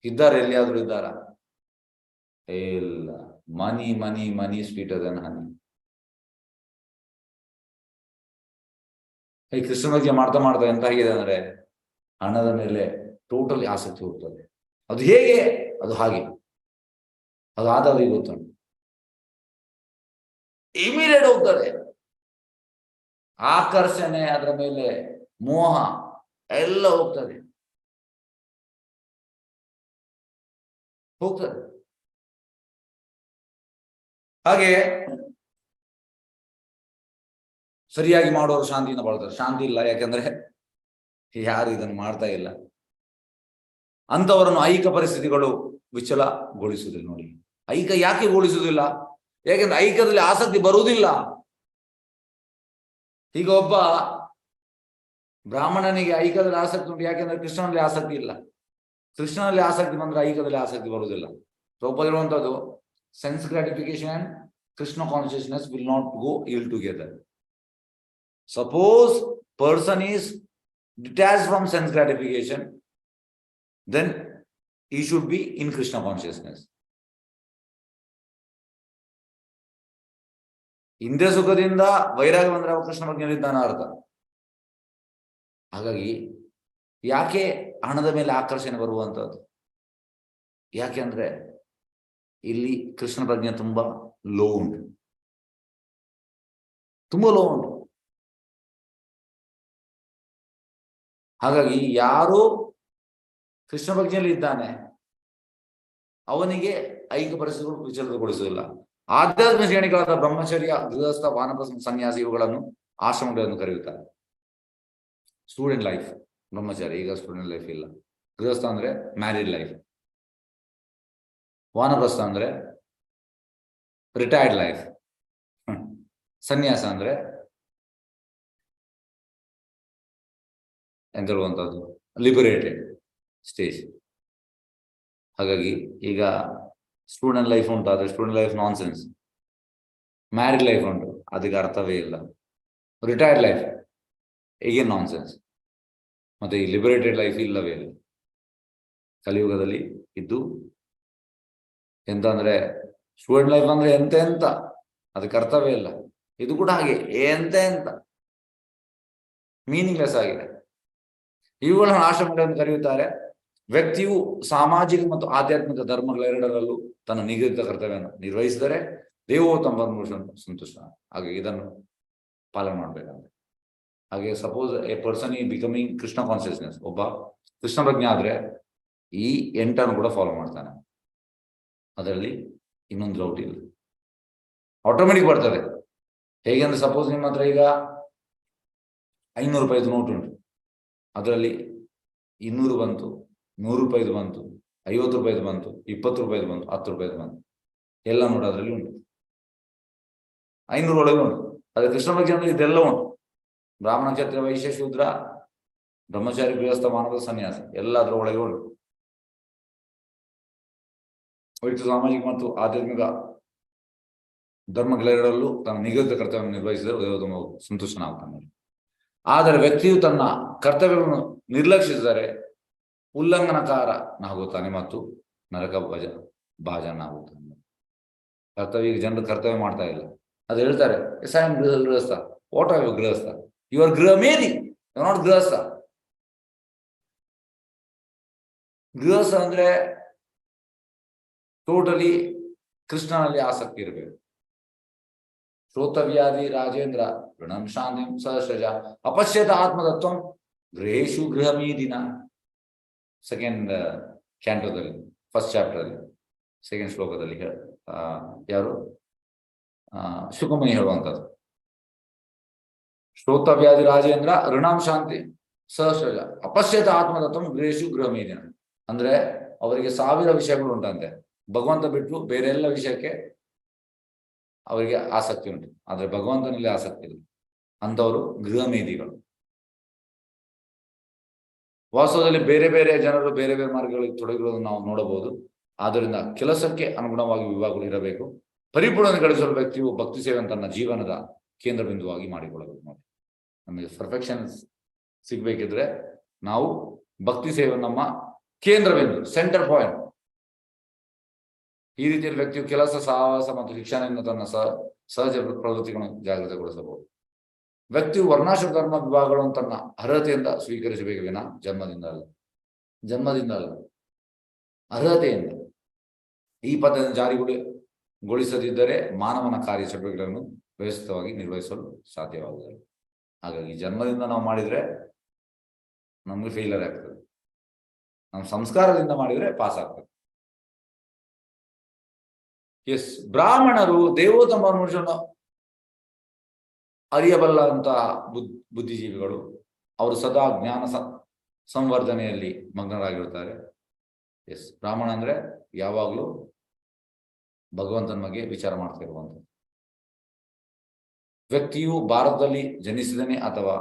ಇದ್ದಾರೆ, ಎಲ್ಲಿಯಾದ್ರೂ ಇದ್ದಾರ? ಇಲ್ಲ. ಮನಿ ಮನಿ ಮನಿ ಸ್ವೀಟ್ ಅದನ್ನ ಹನಿ. ಈ ಕೃಷ್ಣ ಬಗ್ಗೆ ಮಾಡ್ತಾ ಮಾಡ್ತಾ ಎಂತ ಆಗಿದೆ ಅಂದ್ರೆ, ಹಣದ ಮೇಲೆ ಟೋಟಲಿ ಆಸಕ್ತಿ ಹೋಗ್ತದೆ. ಅದು ಹೇಗೆ? ಅದು ಹಾಗೆ, ಅದು ಆದವರಿಗೆ ಗೊತ್ತುಂಟು. ಇಮಿಡಿಯೇಟ್ ಹೋಗ್ತದೆ ಆಕರ್ಷಣೆ, ಅದರ ಮೇಲೆ ಮೋಹ ಎಲ್ಲ ಹೋಗ್ತದೆ. ಹೋಗ್ತದೆ. ಹಾಗೆ ಸರಿಯಾಗಿ ಮಾಡೋರು ಶಾಂತಿಯಿಂದ ಬಾಳ್ತಾರೆ. ಶಾಂತಿ ಇಲ್ಲ, ಯಾಕಂದ್ರೆ ಯಾರು ಇದನ್ನು ಮಾಡ್ತಾ ಇಲ್ಲ. ಅಂತವರನ್ನು ಐಕ ಪರಿಸ್ಥಿತಿಗಳು ವಿಚಲಗೊಳಿಸುವುದಿಲ್ಲ. ನೋಡಿ, ಐಕ ಯಾಕೆ ಗೊಳಿಸುವುದಿಲ್ಲ? ಯಾಕೆಂದ್ರೆ ಐಕ್ಯದಲ್ಲಿ ಆಸಕ್ತಿ ಬರುವುದಿಲ್ಲ. ಈಗ ಒಬ್ಬ ಬ್ರಾಹ್ಮಣನಿಗೆ ಐಕ್ಯದಲ್ಲಿ ಆಸಕ್ತಿ ಉಂಟು, ಯಾಕೆಂದ್ರೆ ಕೃಷ್ಣನಲ್ಲಿ ಆಸಕ್ತಿ ಇಲ್ಲ. ಕೃಷ್ಣನಲ್ಲಿ ಆಸಕ್ತಿ ಬಂದ್ರೆ ಐಕ್ಯದಲ್ಲಿ ಆಸಕ್ತಿ ಬರುವುದಿಲ್ಲ. ರೂಪದಿರುವಂತದ್ದು sense gratification and Krishna consciousness will not go ill together. Suppose person is detached from sense gratification, then he should be in Krishna consciousness. ಇಂದ್ರಿಯ ಸುಖದಿಂದ ವೈರಾಗ್ಯ ಬಂದ್ರೆ ಅವ ಕೃಷ್ಣ ಪ್ರಜ್ಞೆಯಲ್ಲಿದ್ದಾನ ಅರ್ಥ. ಹಾಗಾಗಿ ಯಾಕೆ ಹಣದ ಮೇಲೆ ಆಕರ್ಷಣೆ ಬರುವಂತದ್ದು? ಯಾಕೆಂದ್ರೆ ಇಲ್ಲಿ ಕೃಷ್ಣ ಪ್ರಜ್ಞೆ ತುಂಬಾ ಲೋ ಉಂಟು, ತುಂಬಾ ಲೋ ಉಂಟು. ಹಾಗಾಗಿ ಯಾರು ಕೃಷ್ಣ ಪ್ರಜ್ಞೆಯಲ್ಲಿ ಇದ್ದಾನೆ ಅವನಿಗೆ ಐಕ ಪರಿಸ್ಥಿತಿಗಳು ವಿಚಲಿತಗೊಳಿಸುವುದಿಲ್ಲ. ಆಧ್ಯಾತ್ಮಿಕ ಶ್ರೇಣಿಗಳಾದ ಬ್ರಹ್ಮಚರ್ಯ, ಗೃಹಸ್ಥ, ವಾನಪ್ರಸ್ಥ, ಸನ್ಯಾಸಿ ಇವುಗಳನ್ನು ಆಶ್ರಮಗಳನ್ನು ಕರೆಯುತ್ತಾರೆ. ಸ್ಟೂಡೆಂಟ್ ಲೈಫ್ ಬ್ರಹ್ಮಚಾರಿ, ಈಗ ಸ್ಟೂಡೆಂಟ್ ಲೈಫ್ ಇಲ್ಲ. ಗೃಹಸ್ಥ ಅಂದ್ರೆ ಮ್ಯಾರಿಡ್ ಲೈಫ್, ವಾನಪ್ರಸ್ಥ ಅಂದ್ರೆ ರಿಟೈರ್ಡ್ ಲೈಫ್, ಸನ್ಯಾಸ ಅಂದ್ರೆ ಎಂತ ಹೇಳುವಂಥದ್ದು ಲಿಬರೇಟೆಡ್ ಸ್ಟೇಜ್. ಹಾಗಾಗಿ ಈಗ ಸ್ಟೂಡೆಂಟ್ ಲೈಫ್ ಉಂಟು, ಆದರೆ ಸ್ಟೂಡೆಂಟ್ ಲೈಫ್ ನಾನ್ ಸೆನ್ಸ್. ಮ್ಯಾರಿಡ್ ಲೈಫ್ ಉಂಟು, ಅದಕ್ಕೆ ಅರ್ಥವೇ ಇಲ್ಲ. ರಿಟೈರ್ಡ್ ಲೈಫ್ ಈಗೇನು ನಾನ್ ಸೆನ್ಸ್. ಮತ್ತೆ ಈ ಲಿಬರೇಟೆಡ್ ಲೈಫ್ ಇಲ್ಲವೇ ಇಲ್ಲ ಕಲಿಯುಗದಲ್ಲಿ ಇದ್ದು. ಎಂತ ಅಂದ್ರೆ ಸ್ಟೂಡೆಂಟ್ ಲೈಫ್ ಅಂದ್ರೆ ಎಂತ ಅದಕ್ಕೆ ಅರ್ಥವೇ ಇಲ್ಲ. ಇದು ಕೂಡ ಹಾಗೆ ಎಂತ ಮೀನಿಂಗ್ಲೆಸ್ ಆಗಿದೆ. ಇವುಗಳನ್ನು ಆಶ್ರಮಗಳನ್ನು ಕರೆಯುತ್ತಾರೆ. ವ್ಯಕ್ತಿಯು ಸಾಮಾಜಿಕ ಮತ್ತು ಆಧ್ಯಾತ್ಮಿಕ ಧರ್ಮಗಳೆರಡರಲ್ಲೂ ತನ್ನ ನಿಗದಿತ ಕರ್ತವ್ಯವನ್ನು ನಿರ್ವಹಿಸಿದರೆ ದೇವೋತ್ತಮ ಪರಮೇಶ್ವರನ ಸಂತುಷ್ಟ. ಹಾಗೆ ಇದನ್ನು ಪಾಲನೆ ಮಾಡ್ಬೇಕಂದ್ರೆ. ಹಾಗೆ ಸಪೋಸ್ ಎ ಪರ್ಸನ್ ಈ ಬಿಕಮಿಂಗ್ ಕೃಷ್ಣ ಕಾನ್ಸಿಯಸ್ನೆಸ್, ಒಬ್ಬ ಕೃಷ್ಣ ಪ್ರಜ್ಞೆ ಆದ್ರೆ ಈ 8 ಕೂಡ ಫಾಲೋ ಮಾಡ್ತಾನೆ. ಅದರಲ್ಲಿ ಇನ್ನೊಂದು ಡೌಟ್ ಇಲ್ಲ, ಆಟೋಮೆಟಿಕ್ ಬರ್ತದೆ. ಹೇಗೆಂದ್ರೆ ಸಪೋಸ್ ನಿಮ್ಮ ಹತ್ರ ಈಗ 500 ರೂಪಾಯಿದು ನೋಟ್ ಉಂಟು, ಅದರಲ್ಲಿ 200 ಬಂತು, 100 ರೂಪಾಯಿದು ಬಂತು, 50 ರೂಪಾಯಿದು ಬಂತು, 20 ರೂಪಾಯಿದು ಬಂತು, 10 ರೂಪಾಯಿದು ಬಂತು, ಎಲ್ಲ ನೋಡು ಅದರಲ್ಲಿ ಉಂಟು. 500 ಒಳಗೆ ಉಂಟು. ಅದೇ ಕೃಷ್ಣ ಪ್ರಜ್ಞೆ ಅಂದ್ರೆ ಇದೆಲ್ಲ ಉಂಟು. ಬ್ರಾಹ್ಮಣ, ಕ್ಷತ್ರಿಯ, ವೈಶ್ಯ, ಶೂದ್ರ, ಬ್ರಹ್ಮಚಾರಿ, ಗೃಹಸ್ಥ, ಮಾನವ, ಸನ್ಯಾಸ ಎಲ್ಲ ಅದರ ಒಳಗೆ ಉಂಟು. ಒಟ್ಟು ಸಾಮಾಜಿಕ ಮತ್ತು ಆಧ್ಯಾತ್ಮಿಕ ಧರ್ಮಗಳೆರಡರಲ್ಲೂ ತನ್ನ ನಿಗದಿತ ಕರ್ತವ್ಯವನ್ನು ನಿರ್ವಹಿಸಿದರೆ ದೇವೋತ್ತಮ ಸಂತುಷ್ಟನಾಗ್ತಾನೆ. ಆದರೆ ವ್ಯಕ್ತಿಯು ತನ್ನ ಕರ್ತವ್ಯವನ್ನು ನಿರ್ಲಕ್ಷಿಸಿದರೆ ಉಲ್ಲಂಘನಕಾರನಾಗುತ್ತಾನೆ ಮತ್ತು ನರಕ ಭಾಜನಾಗುತ್ತಾನೆ. ಕರ್ತವ್ಯ ಜನರು ಕರ್ತವ್ಯ ಮಾಡ್ತಾ ಇಲ್ಲ. ಅದು ಹೇಳ್ತಾರೆ, ಎಸ್ ಐ ಆಮ್ ಗೃಹಸ್ಥ. ವಾಟ್ ಆರ್ ಯುವರ್ ಗೃಹಸ್ಥ? ಯುವರ್ ಗೃಹ ಮೇರಿ, ಯು ನಾಟ್ ಗೃಹಸ್ಥ. ಗೃಹಸ್ಥ ಅಂದ್ರೆ ಟೋಟಲಿ ಕೃಷ್ಣನಲ್ಲಿ ಆಸಕ್ತಿ ಇರಬೇಕು. ಶ್ರೋತವ್ಯಾಧಿ ರಾಜೇಂದ್ರ ಋಣಂ ಶಾಂತಿಂ ಸಹಸ್ರಜ ಅಪಶ್ಯತ ಆತ್ಮತತ್ವಂ ಗೃಹೇಶು ಗೃಹಮೀದಿನ. ಸೆಕೆಂಡ್ ಕ್ಯಾಂಟೋದಲ್ಲಿ, ಫಸ್ಟ್ ಚಾಪ್ಟರ್ ಅಲ್ಲಿ, ಸೆಕೆಂಡ್ ಶ್ಲೋಕದಲ್ಲಿ ಯಾರು ಶುಕಮುನಿ ಹೇಳುವಂಥದ್ದು. ಶ್ರೋತವ್ಯಾಧಿ ರಾಜೇಂದ್ರ ಋಣಂ ಶಾಂತಿ ಸಹಸ್ರಜ ಅಪಶ್ಯತ ಆತ್ಮತತ್ವಂ ಗೃಹೇಶು ಗೃಹಮೀದಿನ. ಅಂದ್ರೆ ಅವರಿಗೆ 1000 ವಿಷಯಗಳು ಉಂಟಂತೆ, ಭಗವಂತ ಬಿಟ್ಟು ಬೇರೆ ಎಲ್ಲ ವಿಷಯಕ್ಕೆ ಅವರಿಗೆ ಆಸಕ್ತಿ ಉಂಟು, ಆದ್ರೆ ಭಗವಂತನಲ್ಲಿ ಆಸಕ್ತಿ ಇಲ್ಲ. ಅಂತವರು ಗೃಹಮೇಧಿಗಳು. ವಾಸ್ತವದಲ್ಲಿ ಬೇರೆ ಬೇರೆ ಜನರು ಬೇರೆ ಬೇರೆ ಮಾರ್ಗಗಳಿಗೆ ತೊಡಗಿರೋದನ್ನು ನಾವು ನೋಡಬಹುದು. ಆದ್ದರಿಂದ ಕೆಲಸಕ್ಕೆ ಅನುಗುಣವಾಗಿ ವಿಭಾಗಗಳು ಇರಬೇಕು. ಪರಿಪೂರ್ಣ ಗಳಿಸಲು ವ್ಯಕ್ತಿಯು ಭಕ್ತಿ ಸೇವೆಯನ್ನು ತನ್ನ ಜೀವನದ ಕೇಂದ್ರ ಬಿಂದುವಾಗಿ ಮಾಡಿಕೊಳ್ಳಬೇಕು. ನೋಡಿ, ನಮಗೆ ಪರ್ಫೆಕ್ಷನ್ ಸಿಗ್ಬೇಕಿದ್ರೆ ನಾವು ಭಕ್ತಿ ಸೇವೆ ನಮ್ಮ ಕೇಂದ್ರ ಬಿಂದು, ಸೆಂಟರ್ ಪಾಯಿಂಟ್. ಈ ರೀತಿಯಲ್ಲಿ ವ್ಯಕ್ತಿಯು ಕೆಲಸ, ಸಹವಾಸ ಮತ್ತು ಶಿಕ್ಷಣದಿಂದ ತನ್ನ ಸಹಜ ಪ್ರವೃತ್ತಿಗಳನ್ನು ಜಾಗೃತಗೊಳಿಸಬಹುದು. ವ್ಯಕ್ತಿಯು ವರ್ಣಾಶ್ರಮ ಧರ್ಮ ವಿಭಾಗಗಳನ್ನು ತನ್ನ ಅರ್ಹತೆಯಿಂದ ಸ್ವೀಕರಿಸಬೇಕು ವಿನ ಜನ್ಮದಿಂದ ಅಲ್ಲ, ಅರ್ಹತೆಯಿಂದ. ಈ ಪದ್ಧತಿಯನ್ನು ಜಾರಿಗೊಳಿಸದಿದ್ದರೆ ಮಾನವನ ಕಾರ್ಯಚಟುವಟಿಕೆಗಳನ್ನು ವ್ಯವಸ್ಥಿತವಾಗಿ ನಿರ್ವಹಿಸಲು ಸಾಧ್ಯವಾಗುವುದಿಲ್ಲ. ಹಾಗಾಗಿ ಜನ್ಮದಿಂದ ನಾವು ಮಾಡಿದ್ರೆ ನಮ್ಗೆ ಫೇಲರ್ ಆಗ್ತದೆ, ನಮ್ಮ ಸಂಸ್ಕಾರದಿಂದ ಮಾಡಿದ್ರೆ ಪಾಸ್ ಆಗ್ತದೆ. ಎಸ್, ಬ್ರಾಹ್ಮಣರು ದೇವೋತ್ತಮ ಮನುಷ್ಯನ ಅರಿಯಬಲ್ಲಂತಹ ಬುದ್ಧಿಜೀವಿಗಳು. ಅವರು ಸದಾ ಜ್ಞಾನ ಸಂವರ್ಧನೆಯಲ್ಲಿ ಮಗ್ನರಾಗಿರುತ್ತಾರೆ. ಎಸ್, ಬ್ರಾಹ್ಮಣ ಅಂದ್ರೆ ಯಾವಾಗ್ಲೂ ಭಗವಂತನ ಬಗ್ಗೆ ವಿಚಾರ ಮಾಡ್ತಾ ಇರುವಂಥದ್ದು. ವ್ಯಕ್ತಿಯು ಭಾರತದಲ್ಲಿ ಜನಿಸಿದನೆ ಅಥವಾ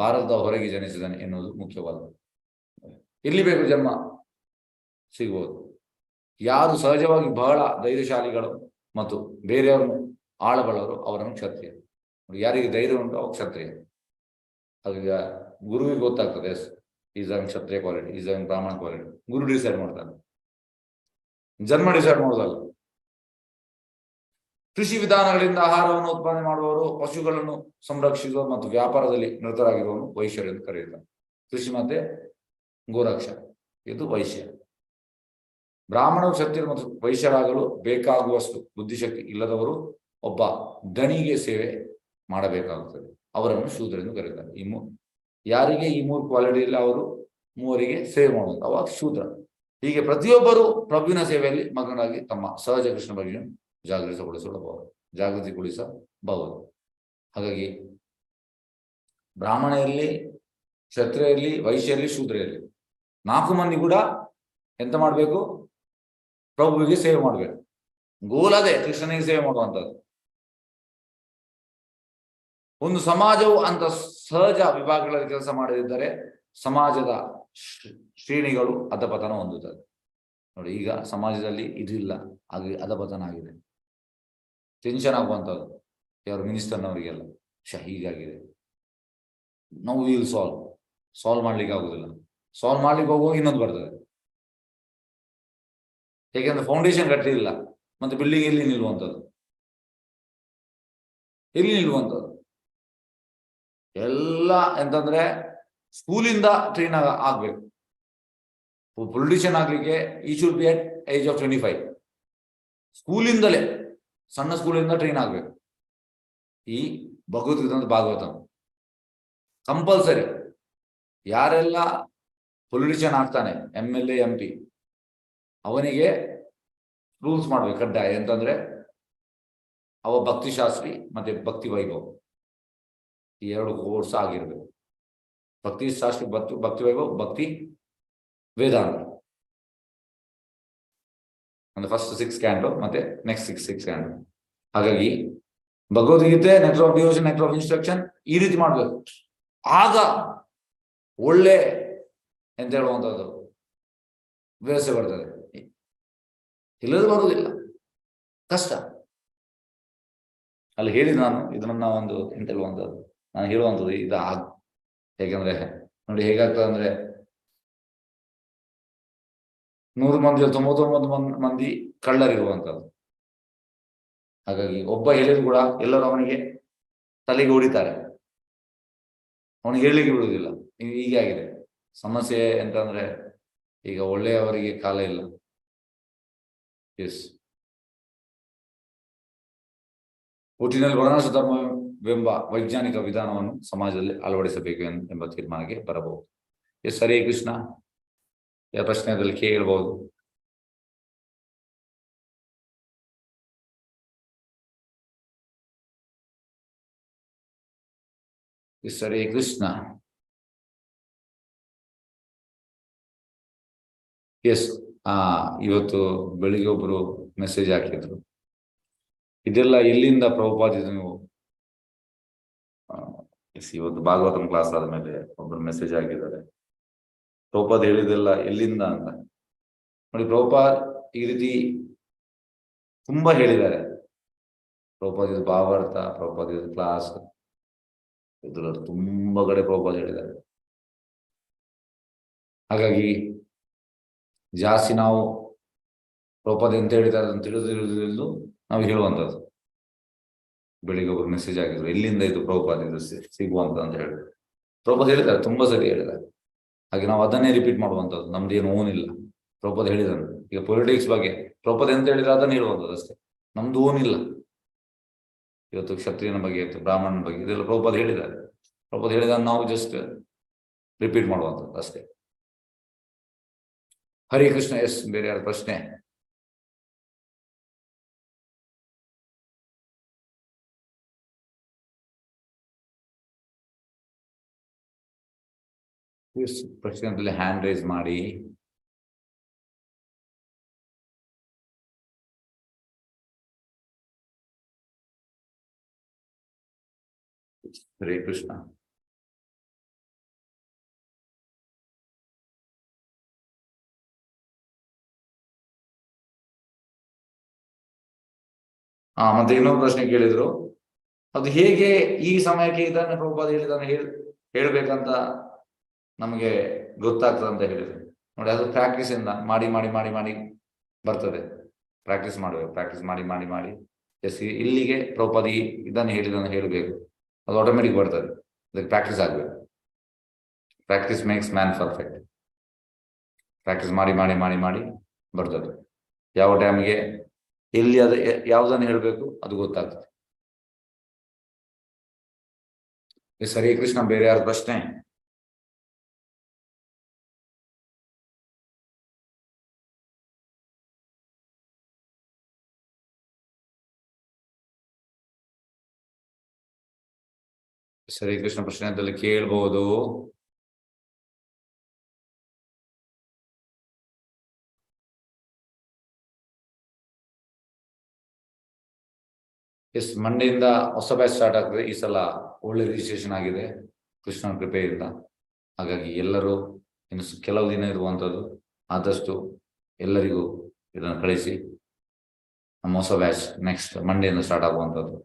ಭಾರತದ ಹೊರಗೆ ಜನಿಸಿದನೆ ಎನ್ನುವುದು ಮುಖ್ಯವಾದ. ಎಲ್ಲಿ ಬೇಕು ಜನ್ಮ ಸಿಗಬಹುದು. ಯಾರು ಸಹಜವಾಗಿ ಬಹಳ ಧೈರ್ಯಶಾಲಿಗಳು ಮತ್ತು ಬೇರೆಯವರನ್ನು ಆಳಬಲ್ಲವರು ಅವರನ್ನು ಕ್ಷತ್ರಿಯ. ಯಾರಿಗೆ ಧೈರ್ಯ ಉಂಟು ಅವ್ರು ಕ್ಷತ್ರಿಯ. ಹಾಗಾಗಿ ಗುರುವಿಗೆ ಗೊತ್ತಾಗ್ತದೆ, as is an Kshatriya quality, is an Brahmana quality. Guru decide ಮಾಡ್ತಾನೆ, ಜನ್ಮ ಡಿಸೈಡ್ ಮಾಡೋದಲ್ಲ. ಕೃಷಿ ವಿಧಾನಗಳಿಂದ ಆಹಾರವನ್ನು ಉತ್ಪಾದನೆ ಮಾಡುವವರು, ಪಶುಗಳನ್ನು ಸಂರಕ್ಷಿಸುವ ಮತ್ತು ವ್ಯಾಪಾರದಲ್ಲಿ ನಿರತರಾಗಿರುವವರು ವೈಶ್ಯರು ಎಂದು ಕರೆಯುತ್ತಾರೆ. ಕೃಷಿ ಮತ್ತೆ ಗೋರಕ್ಷ, ಇದು ವೈಶ್ಯ. ಬ್ರಾಹ್ಮಣರು ಕ್ಷತ್ರಿಯರು ಮತ್ತು ವೈಶ್ಯರಾಗಲು ಬೇಕಾಗುವಷ್ಟು ಬುದ್ಧಿಶಕ್ತಿ ಇಲ್ಲದವರು ಒಬ್ಬ ದಣಿಗೆ ಸೇವೆ ಮಾಡಬೇಕಾಗುತ್ತದೆ. ಅವರನ್ನು ಶೂದ್ರ ಎಂದು ಕರೆಯುತ್ತಾರೆ. ಯಾರಿಗೆ ಈ ಮೂರು ಕ್ವಾಲಿಟಿ ಇಲ್ಲ ಅವರು ಮೂವರಿಗೆ ಸೇವೆ ಮಾಡುವುದು, ಅವಾಗ ಶೂದ್ರ. ಹೀಗೆ ಪ್ರತಿಯೊಬ್ಬರು ಪ್ರಭುವಿನ ಸೇವೆಯಲ್ಲಿ ಮಗನಾಗಿ ತಮ್ಮ ಸಹಜ ಕೃಷ್ಣ ಬಗ್ಗೆ ಜಾಗೃತಿಗೊಳಿಸಬಹುದು. ಹಾಗಾಗಿ ಬ್ರಾಹ್ಮಣ ಇರಲಿ, ಕ್ಷತ್ರಿಯ ಇರಲಿ, ವೈಶ್ಯ ಇರಲಿ, ಶೂದ್ರ ಇರಲಿ, 4 ಮಂದಿ ಕೂಡ ಎಂತ ಮಾಡ್ಬೇಕು? ಪ್ರಭುವಿಗೆ ಸೇವೆ ಮಾಡ್ಬೇಕು. ಗೋಲ್ ಅದೇ, ಕೃಷ್ಣನಿಗೆ ಸೇವೆ ಮಾಡುವಂಥದ್ದು. ಒಂದು ಸಮಾಜವು ಅಂತ ಸಹಜ ವಿಭಾಗಗಳಲ್ಲಿ ಕೆಲಸ ಮಾಡದಿದ್ದರೆ ಸಮಾಜದ ಶ್ರೇಣಿಗಳು ಅಧಪತನ ಹೊಂದುತ್ತದೆ. ನೋಡಿ, ಈಗ ಸಮಾಜದಲ್ಲಿ ಇದಿಲ್ಲ, ಹಾಗೆ ಅಧಪತನ ಆಗಿದೆ. ಟೆನ್ಷನ್ ಆಗುವಂಥದ್ದು ಯಾರು ಮಿನಿಸ್ಟರ್ನವರಿಗೆಲ್ಲ. ಹೀಗಾಗಿದೆ, ನಾವು ವಿಲ್ ಸಾಲ್ವ್ ಮಾಡ್ಲಿಕ್ಕೆ ಆಗುದಿಲ್ಲ. ಸಾಲ್ವ್ ಮಾಡ್ಲಿಕ್ಕೆ ಹೋಗುವಾಗ ಇನ್ನೊಂದು ಬರ್ತದೆ. ಹೇಗೆಂದ್ರೆ ಫೌಂಡೇಶನ್ ಕಟ್ಟಲಿಲ್ಲ, ಮತ್ತೆ ಬಿಲ್ಡಿಂಗ್ ಎಲ್ಲಿ ನಿಲ್ಲುವಂಥದ್ದು, ಎಲ್ಲ ಎಂತಂದ್ರೆ ಸ್ಕೂಲಿಂದ ಟ್ರೈನ್ ಆಗ್ಬೇಕು. ಪೊಲಿಟಿಷಿಯನ್ ಆಗ್ಲಿಕ್ಕೆ ಈ should be at age of 25. ಸ್ಕೂಲಿಂದಲೇ, ಸಣ್ಣ ಸ್ಕೂಲಿಂದ ಟ್ರೈನ್ ಆಗ್ಬೇಕು. ಈ ಭಗವದ್ಗೀತೆ ಭಾಗವತ ಕಂಪಲ್ಸರಿ. ಯಾರೆಲ್ಲ ಪೊಲಿಟಿಷಿಯನ್ ಆಗ್ತಾನೆ, MLA MP, ಅವನಿಗೆ ರೂಲ್ಸ್ ಮಾಡ್ಬೇಕು ಕಡ್ಡಾಯ. ಎಂತಂದ್ರೆ ಅವ ಭಕ್ತಿ ಶಾಸ್ತ್ರಿ ಮತ್ತೆ ಭಕ್ತಿ ವೈಭವ್, ಈ 2 ಕೋರ್ಸ್ ಆಗಿರ್ಬೇಕು. ಭಕ್ತಿ ಶಾಸ್ತ್ರಿ, ಭಕ್ತಿ ವೈಭವ್, ಭಕ್ತಿ ವೇದಾಂತ. ಅಂದ್ರೆ ಫಸ್ಟ್ 6 ಕ್ಯಾಂಡೋ ಮತ್ತೆ ನೆಕ್ಸ್ಟ್ 6 ಕ್ಯಾಂಡೋ. ಹಾಗಾಗಿ Bhagavad Gita network of devotion, network of instruction ಈ ರೀತಿ ಮಾಡ್ಬೇಕು. ಆಗ ಒಳ್ಳೆ ಎಂತ ಹೇಳುವಂಥದ್ದು ವ್ಯವಸ್ಥೆ ಬರ್ತದೆ. ಇಲ್ಲದೆ ಬರುವುದಿಲ್ಲ, ಕಷ್ಟ. ಅಲ್ಲಿ ಹೇಳಿದ ನಾನು ಇದನ್ನ ಒಂದು ಎಂತ ಹೇಳುವಂಥದ್ದು, ನಾನು ಹೇಳುವಂಥದ್ದು ಇದು ಹೇಗೆಂದ್ರೆ ನೋಡಿ ಹೇಗಾಗ್ತದೆ ಅಂದ್ರೆ 100 ಮಂದಿ 99 ಮಂದಿ ಕಳ್ಳರಿರುವಂಥದ್ದು. ಹಾಗಾಗಿ ಒಬ್ಬ ಹೇಳಿದ್ರು ಕೂಡ ಎಲ್ಲರೂ ಅವನಿಗೆ ತಲೆಗೆ ಹೊಡಿತಾರೆ, ಅವನಿಗೆ ಹೇಳಲಿಕ್ಕೆ ಬಿಡುವುದಿಲ್ಲ. ಹೀಗೆ ಆಗಿದೆ ಸಮಸ್ಯೆ. ಎಂತಂದ್ರೆ ಈಗ ಒಳ್ಳೆಯವರಿಗೆ ಕಾಲ ಇಲ್ಲ. ಎಸ್, ಒಟ್ಟಿನಲ್ಲಿ ವರ್ಣಾಶ್ರ ಧರ್ಮವೆಂಬ ವೈಜ್ಞಾನಿಕ ವಿಧಾನವನ್ನು ಸಮಾಜದಲ್ಲಿ ಅಳವಡಿಸಬೇಕು ಎಂಬ ತೀರ್ಮಾನಕ್ಕೆ ಬರಬಹುದು. ಎಸ್, ಹರೇ ಕೃಷ್ಣ. ಪ್ರಶ್ನೆಯಲ್ಲಿ ಕೇಳಬಹುದು. ಎಸ್, ಹರೇ ಕೃಷ್ಣ. ಎಸ್, ಇವತ್ತು ಬೆಳಿಗ್ಗೆ ಒಬ್ರು ಮೆಸೇಜ್ ಹಾಕಿದ್ರು, ಇದೆಲ್ಲ ಎಲ್ಲಿಂದ ಪ್ರಭುಪಾದಿದು ನೀವು? ಇವತ್ತು ಭಾಗವತಂ ಕ್ಲಾಸ್ ಆದ್ಮೇಲೆ ಒಬ್ರು ಮೆಸೇಜ್ ಹಾಕಿದ್ದಾರೆ, ಪ್ರಭುಪಾದ್ ಹೇಳಿದೆಲ್ಲ ಎಲ್ಲಿಂದ ಅಂತ. ನೋಡಿ, ಪ್ರಭುಪಾದ್ ಈ ರೀತಿ ತುಂಬಾ ಹೇಳಿದ್ದಾರೆ. ಪ್ರಭುಪಾದ್ ಇದು ಭಾವಾರ್ಥ, ಪ್ರಭುಪಾದ್ ಇದು ಕ್ಲಾಸ್, ಇದ್ರಲ್ಲಿ ತುಂಬಾ ಕಡೆ ಪ್ರಭುಪಾದ್ ಹೇಳಿದ್ದಾರೆ. ಹಾಗಾಗಿ ಜಾಸ್ತಿ ನಾವು ಪ್ರಭುಪಾದ್ ಎಂತ ಹೇಳಿದ್ದಾರೆ ಅಂತ ತಿಳಿದು ನಾವು ಹೇಳುವಂಥದ್ದು. ಬೆಳಿಗ್ಗೆ ಒಬ್ಬರು ಮೆಸೇಜ್ ಆಗಿದ್ರು, ಎಲ್ಲಿಂದ ಇದು ಪ್ರಭುಪಾದ್ ಇದು ಸಿಗುವಂತ ಅಂತ ಹೇಳಿದ್ರು. ಪ್ರಭುಪಾದ್ ಹೇಳಿದ್ದಾರೆ, ತುಂಬಾ ಸರಿ ಹೇಳಿದ್ದಾರೆ. ಹಾಗೆ ನಾವು ಅದನ್ನೇ ರಿಪೀಟ್ ಮಾಡುವಂಥದ್ದು. ನಮ್ದು ಏನು ಓನ್ ಇಲ್ಲ. ಪ್ರಭುಪಾದ್ ಹೇಳಿದನು. ಈಗ ಪೊಲಿಟಿಕ್ಸ್ ಬಗ್ಗೆ ಪ್ರಭುಪಾದ್ ಎಂತ ಹೇಳಿದ್ರೆ ಅದನ್ನ ಹೇಳುವಂಥದ್ದು ಅಷ್ಟೇ. ನಮ್ದು ಓನ್ ಇಲ್ಲ. ಇವತ್ತು ಕ್ಷತ್ರಿಯನ ಬಗ್ಗೆ ಇತ್ತು, ಬ್ರಾಹ್ಮಣನ ಬಗ್ಗೆ, ಇದೆಲ್ಲ ಪ್ರಭುಪಾದ್ ಹೇಳಿದ್ದಾರೆ. ಪ್ರಭುಪಾದ್ ಹೇಳಿದ ನಾವು ಜಸ್ಟ್ ರಿಪೀಟ್ ಮಾಡುವಂಥದ್ದು ಅಷ್ಟೇ. ಹರೇ ಕೃಷ್ಣ. ಎಸ್, ಬೇರೆ ಯಾರ ಪ್ರಶ್ನೆ? ಪ್ರಶ್ನೆಯಲ್ಲಿ ಹ್ಯಾಂಡ್ ರೈಸ್ ಮಾಡಿ. ಹರೇ ಕೃಷ್ಣ. ಮತ್ತೆ ಇನ್ನೊಂದು ಪ್ರಶ್ನೆ ಕೇಳಿದ್ರು, ಅದು ಹೇಗೆ ಈ ಸಮಯಕ್ಕೆ ಇದನ್ನ ಪ್ರಭುಪಾದ ಹೇಳಿದಾನೆ ಹೇಳ್ಬೇಕಂತ ನಮಗೆ ಗೊತ್ತಾಗ್ತದೆ ಅಂತ ಹೇಳಿದ್ರು. ನೋಡಿ, ಅದು ಪ್ರಾಕ್ಟೀಸ್ ಇಂದ ಮಾಡಿ ಮಾಡಿ ಮಾಡಿ ಮಾಡಿ ಬರ್ತದೆ. ಪ್ರಾಕ್ಟೀಸ್ ಮಾಡ್ಬೇಕು, ಪ್ರಾಕ್ಟೀಸ್ ಮಾಡಿ ಮಾಡಿ ಮಾಡಿ ಎಸ್ ಇಲ್ಲಿಗೆ ಪ್ರಭುಪಾದ ಇದನ್ನು ಹೇಳಬೇಕು, ಅದು ಆಟೋಮೆಟಿಕ್ ಬರ್ತದೆ. ಅದಕ್ಕೆ ಪ್ರಾಕ್ಟೀಸ್ ಆಗ್ಬೇಕು. Practice makes man perfect. Practice ಮಾಡಿ ಮಾಡಿ ಮಾಡಿ ಮಾಡಿ ಬರ್ತದೆ. ಯಾವ ಟೈಮ್ಗೆ ಎಲ್ಲಿ ಅದು ಯಾವುದನ್ನು ಹೇಳಬೇಕು ಅದು ಗೊತ್ತಾಗ್ತದೆ. ಹರೇ ಕೃಷ್ಣ. ಬೇರೆ ಯಾರು ಪ್ರಶ್ನೆ? ಹರೇ ಕೃಷ್ಣ. ಪ್ರಶ್ನೆ ಅಂತಲ್ಲಿ ಕೇಳ್ಬೋದು. ಎಸ್, ಮಂಡೆಯಿಂದ ಹೊಸ ಬ್ಯಾಚ್ ಸ್ಟಾರ್ಟ್ ಆಗ್ತದೆ. ಈ ಸಲ ಒಳ್ಳೆ ರಿಜಿಸ್ಟ್ರೇಷನ್ ಆಗಿದೆ ಕೃಷ್ಣನ ಕೃಪೆಯಿಂದ. ಹಾಗಾಗಿ ಎಲ್ಲರೂ ಇನ್ನು ಕೆಲವು ದಿನ ಇರುವಂಥದ್ದು, ಆದಷ್ಟು ಎಲ್ಲರಿಗೂ ಇದನ್ನು ಕಳಿಸಿ. ನಮ್ಮ ಹೊಸ ಬ್ಯಾಚ್ ನೆಕ್ಸ್ಟ್ ಮಂಡೆಯಿಂದ ಸ್ಟಾರ್ಟ್ ಆಗುವಂಥದ್ದು.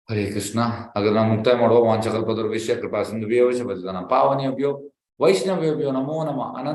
ಹರೇ ಕೃಷ್ಣ. ಹಾಗಾದ್ರೆ ನಾವು ಮುಕ್ತಾಯ ಮಾಡುವ. ವಾಂಚಕಲ್ಪತರುಭ್ಯಶ್ಚ ಕೃಪಾ ಸಿಂಧುಭ್ಯೋ ವೈಷ್ಣವೇಭ್ಯೋ ನಮೋ ನಮಃ. ಅನಂತ